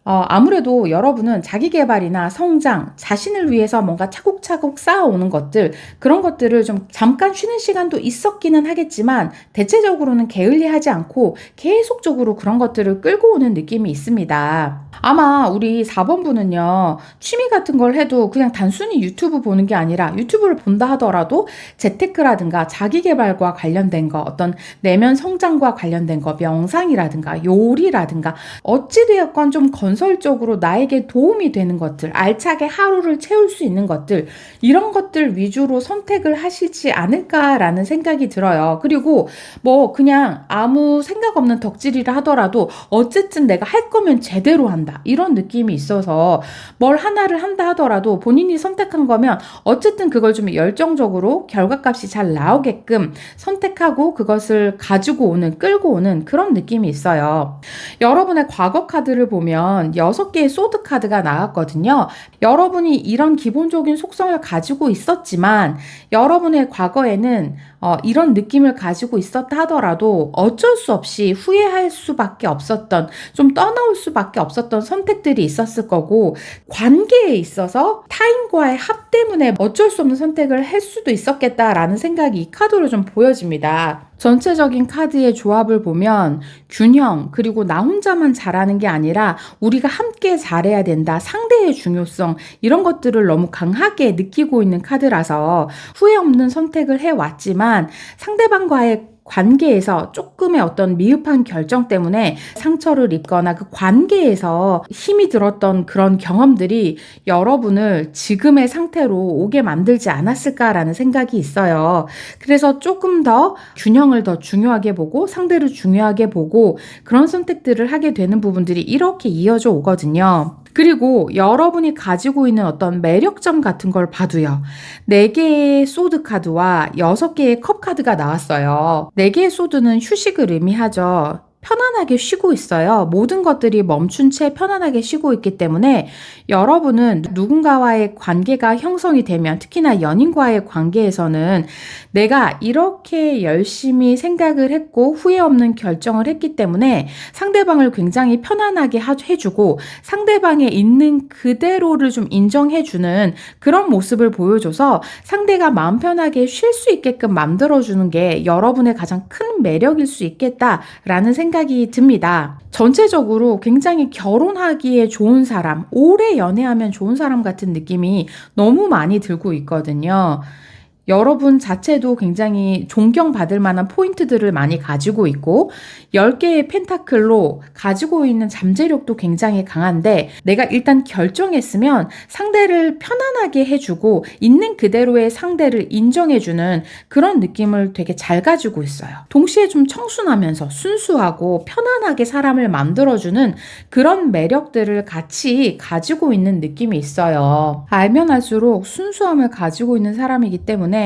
Speaker 1: 아무래도 여러분은 자기 개발이나 성장, 자신을 위해서 뭔가 차곡차곡 쌓아오는 것들, 그런 것들을 좀 잠깐 쉬는 시간도 있었기는 하겠지만 대체적으로는 게을리하지 않고 계속적으로 그런 것들을 끌고 오는 느낌이 있습니다. 아마 우리 4번 분은요, 취미 같은 걸 해도 그냥 단순히 유튜브 보는 게 아니라 유튜브를 본다 하더라도 재테크라든가 자기 개발과 관련된 거, 어떤 내면 성장과 관련된 거, 명상이라든가 요리라든가 어찌되었건 좀 건설적으로 나에게 도움이 되는 것들, 알차게 하루를 채울 수 있는 것들, 이런 것들 위주로 선택을 하시지 않을까라는 생각이 들어요. 그리고 뭐 그냥 아무 생각 없는 덕질이라 하더라도 어쨌든 내가 할 거면 제대로 한다. 이런 느낌이 있어서 뭘 하나를 한다 하더라도 본인이 선택한 거면 어쨌든 그걸 좀 열정적으로 결과값이 잘 나오게끔 선택하고 그것을 가지고 오는, 끌고 오는 그런 느낌이 있어요. 여러분의 과거 카드를 보면 6개의 소드 카드가 나왔거든요. 여러분이 이런 기본적인 속성을 가지고 있었지만 여러분의 과거에는 이런 느낌을 가지고 있었다 하더라도 어쩔 수 없이 후회할 수밖에 없었던, 좀 떠나올 수밖에 없었던 선택들이 있었을 거고, 관계에 있어서 타인과의 합 때문에 어쩔 수 없는 선택을 할 수도 있었겠다라는 생각이 이 카드로 좀 보여집니다. 전체적인 카드의 조합을 보면 균형, 그리고 나 혼자만 잘하는 게 아니라 우리가 함께 잘해야 된다, 상대의 중요성, 이런 것들을 너무 강하게 느끼고 있는 카드라서 후회 없는 선택을 해왔지만 상대방과의 관계에서 조금의 어떤 미흡한 결정 때문에 상처를 입거나 그 관계에서 힘이 들었던 그런 경험들이 여러분을 지금의 상태로 오게 만들지 않았을까라는 생각이 있어요. 그래서 조금 더 균형을 더 중요하게 보고 상대를 중요하게 보고 그런 선택들을 하게 되는 부분들이 이렇게 이어져 오거든요. 그리고 여러분이 가지고 있는 어떤 매력점 같은 걸 봐도요. 4개의 소드 카드와 6개의 컵 카드가 나왔어요. 4개의 소드는 휴식을 의미하죠. 편안하게 쉬고 있어요. 모든 것들이 멈춘 채 편안하게 쉬고 있기 때문에 여러분은 누군가와의 관계가 형성이 되면, 특히나 연인과의 관계에서는 내가 이렇게 열심히 생각을 했고 후회 없는 결정을 했기 때문에 상대방을 굉장히 편안하게 해주고 상대방의 있는 그대로를 좀 인정해주는 그런 모습을 보여줘서 상대가 마음 편하게 쉴 수 있게끔 만들어주는 게 여러분의 가장 큰 매력일 수 있겠다라는 생각이 듭니다. 전체적으로 굉장히 결혼하기에 좋은 사람, 오래 연애하면 좋은 사람 같은 느낌이 너무 많이 들고 있거든요. 여러분 자체도 굉장히 존경받을 만한 포인트들을 많이 가지고 있고 10개의 펜타클로 가지고 있는 잠재력도 굉장히 강한데 내가 일단 결정했으면 상대를 편안하게 해주고 있는 그대로의 상대를 인정해주는 그런 느낌을 되게 잘 가지고 있어요. 동시에 좀 청순하면서 순수하고 편안하게 사람을 만들어주는 그런 매력들을 같이 가지고 있는 느낌이 있어요. 알면 알수록 순수함을 가지고 있는 사람이기 때문에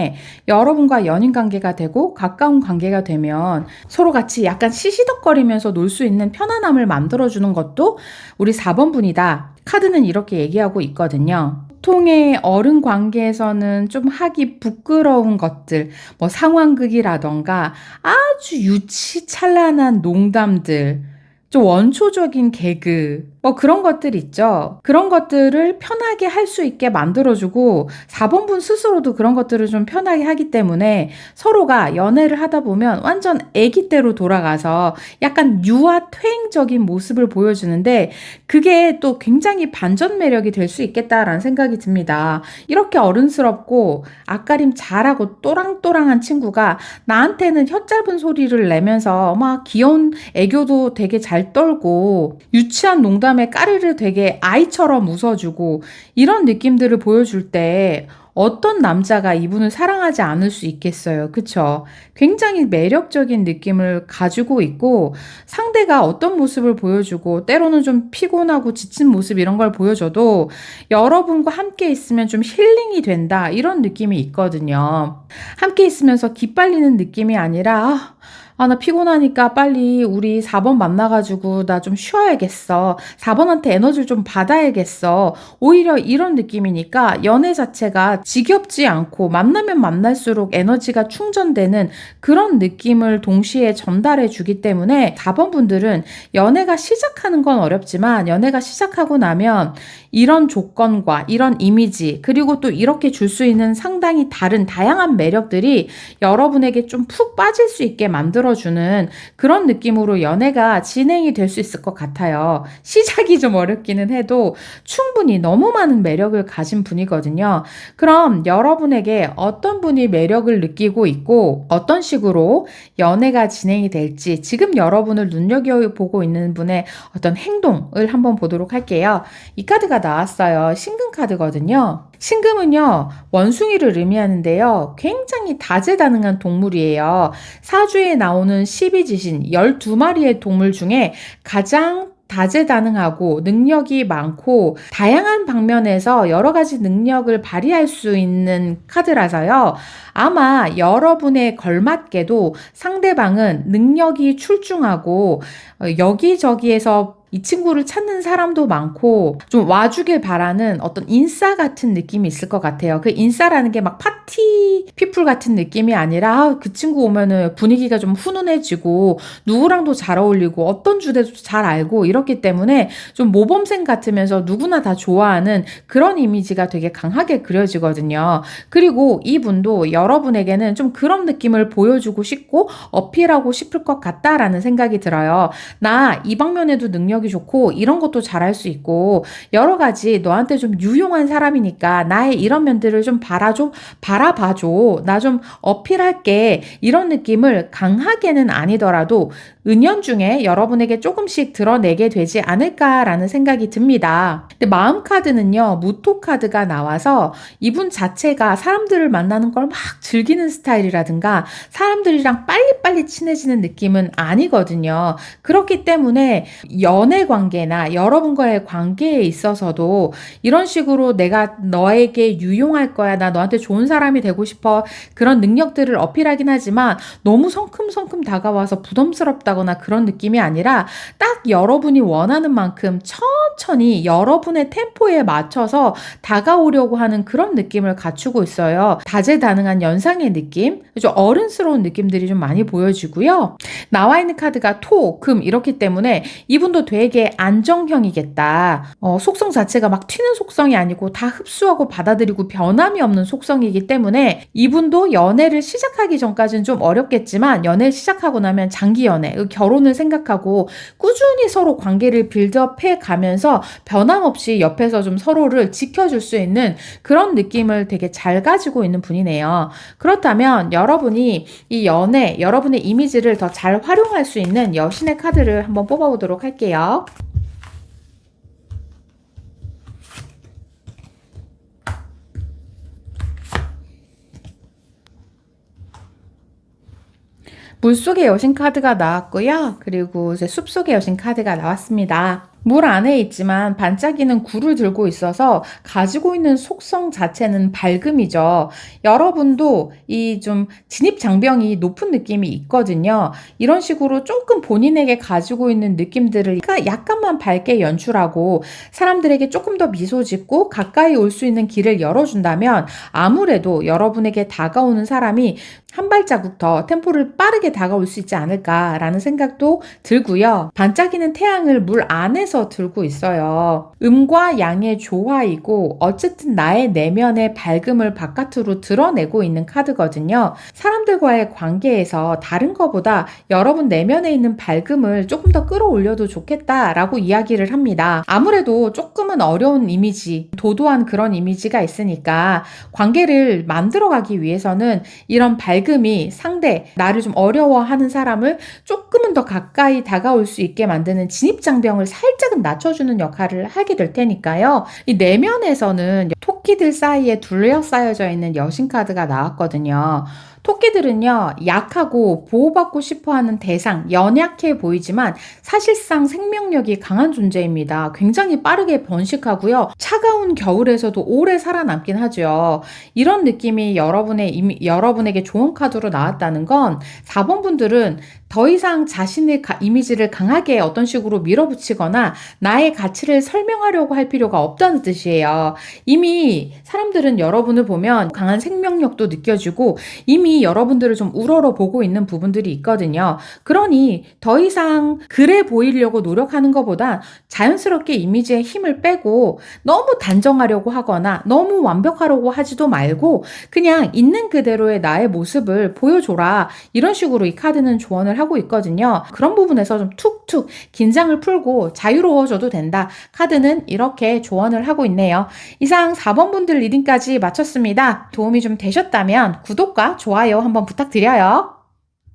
Speaker 1: 여러분과 연인 관계가 되고 가까운 관계가 되면 서로 같이 약간 시시덕거리면서 놀 수 있는 편안함을 만들어주는 것도 우리 4번 분이다. 카드는 이렇게 얘기하고 있거든요. 보통의 어른 관계에서는 좀 하기 부끄러운 것들, 뭐 상황극이라던가 아주 유치찬란한 농담들, 좀 원초적인 개그, 뭐 그런 것들 있죠. 그런 것들을 편하게 할 수 있게 만들어주고 4번 분 스스로도 그런 것들을 좀 편하게 하기 때문에 서로가 연애를 하다 보면 완전 아기 때로 돌아가서 약간 유아 퇴행적인 모습을 보여주는데 그게 또 굉장히 반전 매력이 될 수 있겠다라는 생각이 듭니다. 이렇게 어른스럽고 앞가림 잘하고 또랑또랑한 친구가 나한테는 혀 짧은 소리를 내면서 막 귀여운 애교도 되게 잘 떨고 유치한 농담 다음에 까르르 되게 아이처럼 웃어주고 이런 느낌들을 보여줄 때 어떤 남자가 이분을 사랑하지 않을 수 있겠어요. 그쵸? 굉장히 매력적인 느낌을 가지고 있고 상대가 어떤 모습을 보여주고 때로는 좀 피곤하고 지친 모습 이런 걸 보여줘도 여러분과 함께 있으면 좀 힐링이 된다 이런 느낌이 있거든요. 함께 있으면서 기빨리는 느낌이 아니라 나 피곤하니까 빨리 우리 4번 만나가지고 나 좀 쉬어야겠어. 4번한테 에너지를 좀 받아야겠어. 오히려 이런 느낌이니까 연애 자체가 지겹지 않고 만나면 만날수록 에너지가 충전되는 그런 느낌을 동시에 전달해 주기 때문에 4번 분들은 연애가 시작하는 건 어렵지만 연애가 시작하고 나면 이런 조건과 이런 이미지 그리고 또 이렇게 줄 수 있는 상당히 다른 다양한 매력들이 여러분에게 좀 푹 빠질 수 있게 만들어주는 그런 느낌으로 연애가 진행이 될 수 있을 것 같아요. 시작이 좀 어렵기는 해도 충분히 너무 많은 매력을 가진 분이거든요. 그럼 여러분에게 어떤 분이 매력을 느끼고 있고 어떤 식으로 연애가 진행이 될지 지금 여러분을 눈여겨보고 있는 분의 어떤 행동을 한번 보도록 할게요. 이 카드가 나왔어요. 신금 카드거든요. 신금은요, 원숭이를 의미하는데요. 굉장히 다재다능한 동물이에요. 사주에 나오는 12지신 12마리의 동물 중에 가장 다재다능하고 능력이 많고 다양한 방면에서 여러 가지 능력을 발휘할 수 있는 카드라서요. 아마 여러분에 걸맞게도 상대방은 능력이 출중하고 여기저기에서 이 친구를 찾는 사람도 많고 좀 와주길 바라는 어떤 인싸 같은 느낌이 있을 것 같아요. 그 인싸라는 게 막 파티 피플 같은 느낌이 아니라 그 친구 오면은 분위기가 좀 훈훈해지고 누구랑도 잘 어울리고 어떤 주제도 잘 알고 이렇기 때문에 좀 모범생 같으면서 누구나 다 좋아하는 그런 이미지가 되게 강하게 그려지거든요. 그리고 이분도 여러분에게는 좀 그런 느낌을 보여주고 싶고 어필하고 싶을 것 같다라는 생각이 들어요. 나 이 방면에도 능력이 좋고 이런 것도 잘할 수 있고 여러 가지 너한테 좀 유용한 사람이니까 나의 이런 면들을 좀 바라봐줘. 나 좀 어필할게. 이런 느낌을 강하게는 아니더라도 은연중에 여러분에게 조금씩 드러내게 되지 않을까라는 생각이 듭니다. 근데 마음 카드는요, 무토 카드가 나와서 이분 자체가 사람들을 만나는 걸 막 즐기는 스타일이라든가 사람들이랑 빨리빨리 친해지는 느낌은 아니거든요. 그렇기 때문에 연애 관계나 여러분과의 관계에 있어서도 이런 식으로 내가 너에게 유용할 거야, 나 너한테 좋은 사람이 되고 싶어, 그런 능력들을 어필하긴 하지만 너무 성큼성큼 다가와서 부담스럽다거나 그런 느낌이 아니라 딱 여러분이 원하는 만큼 천천히 여러분의 템포에 맞춰서 다가오려고 하는 그런 느낌을 갖추고 있어요. 다재다능한 연상의 느낌, 좀 어른스러운 느낌들이 좀 많이 보여지고요. 나와 있는 카드가 토, 금 이렇기 때문에 이분도 되게 안정형이겠다. 속성 자체가 막 튀는 속성이 아니고 다 흡수하고 받아들이고 변함이 없는 속성이기 때문에 이분도 연애를 시작하기 전까지는 좀 어렵겠지만 연애를 시작하고 나면 장기 연애, 결혼을 생각하고 꾸준히 서로 관계를 빌드업해 가면서 변함없이 옆에서 좀 서로를 지켜줄 수 있는 그런 느낌을 되게 잘 가지고 있는 분이네요. 그렇다면 여러분이 이 연애, 여러분의 이미지를 더 잘 활용할 수 있는 여신의 카드를 한번 뽑아보도록 할게요. 물속의 여신 카드가 나왔고요. 그리고 이제 숲속의 여신 카드가 나왔습니다. 물 안에 있지만 반짝이는 굴을 들고 있어서 가지고 있는 속성 자체는 밝음이죠. 여러분도 이 좀 진입장벽이 높은 느낌이 있거든요. 이런 식으로 조금 본인에게 가지고 있는 느낌들을 약간만 밝게 연출하고 사람들에게 조금 더 미소 짓고 가까이 올 수 있는 길을 열어준다면 아무래도 여러분에게 다가오는 사람이 한 발자국 더 템포를 빠르게 다가올 수 있지 않을까라는 생각도 들고요. 반짝이는 태양을 물 안에서 들고 있어요. 음과 양의 조화이고 어쨌든 나의 내면의 밝음을 바깥으로 드러내고 있는 카드거든요. 사람들과의 관계에서 다른 것보다 여러분 내면에 있는 밝음을 조금 더 끌어올려도 좋겠다라고 이야기를 합니다. 아무래도 조금은 어려운 이미지, 도도한 그런 이미지가 있으니까 관계를 만들어가기 위해서는 이런 밝음 밝음이 상대, 나를 좀 어려워하는 사람을 조금은 더 가까이 다가올 수 있게 만드는 진입장벽을 살짝은 낮춰주는 역할을 하게 될 테니까요. 이 내면에서는 토끼들 사이에 둘러싸여져 있는 여신 카드가 나왔거든요. 토끼들은요, 약하고 보호받고 싶어 하는 대상, 연약해 보이지만 사실상 생명력이 강한 존재입니다. 굉장히 빠르게 번식하고요. 차가운 겨울에서도 오래 살아남긴 하죠. 이런 느낌이 여러분에게 좋은 카드로 나왔다는 건 4번 분들은 더 이상 자신의 이미지를 강하게 어떤 식으로 밀어붙이거나 나의 가치를 설명하려고 할 필요가 없다는 뜻이에요. 이미 사람들은 여러분을 보면 강한 생명력도 느껴지고 이미 여러분들을 좀 우러러 보고 있는 부분들이 있거든요. 그러니 더 이상 그래 보이려고 노력하는 것보다 자연스럽게 이미지에 힘을 빼고 너무 단정하려고 하거나 너무 완벽하려고 하지도 말고 그냥 있는 그대로의 나의 모습을 보여줘라. 이런 식으로 이 카드는 조언을 하고 있거든요. 그런 부분에서 좀 툭툭 긴장을 풀고 자유로워져도 된다. 카드는 이렇게 조언을 하고 있네요. 이상 4번 분들 리딩까지 마쳤습니다. 도움이 좀 되셨다면 구독과 좋아요 한번 부탁드려요.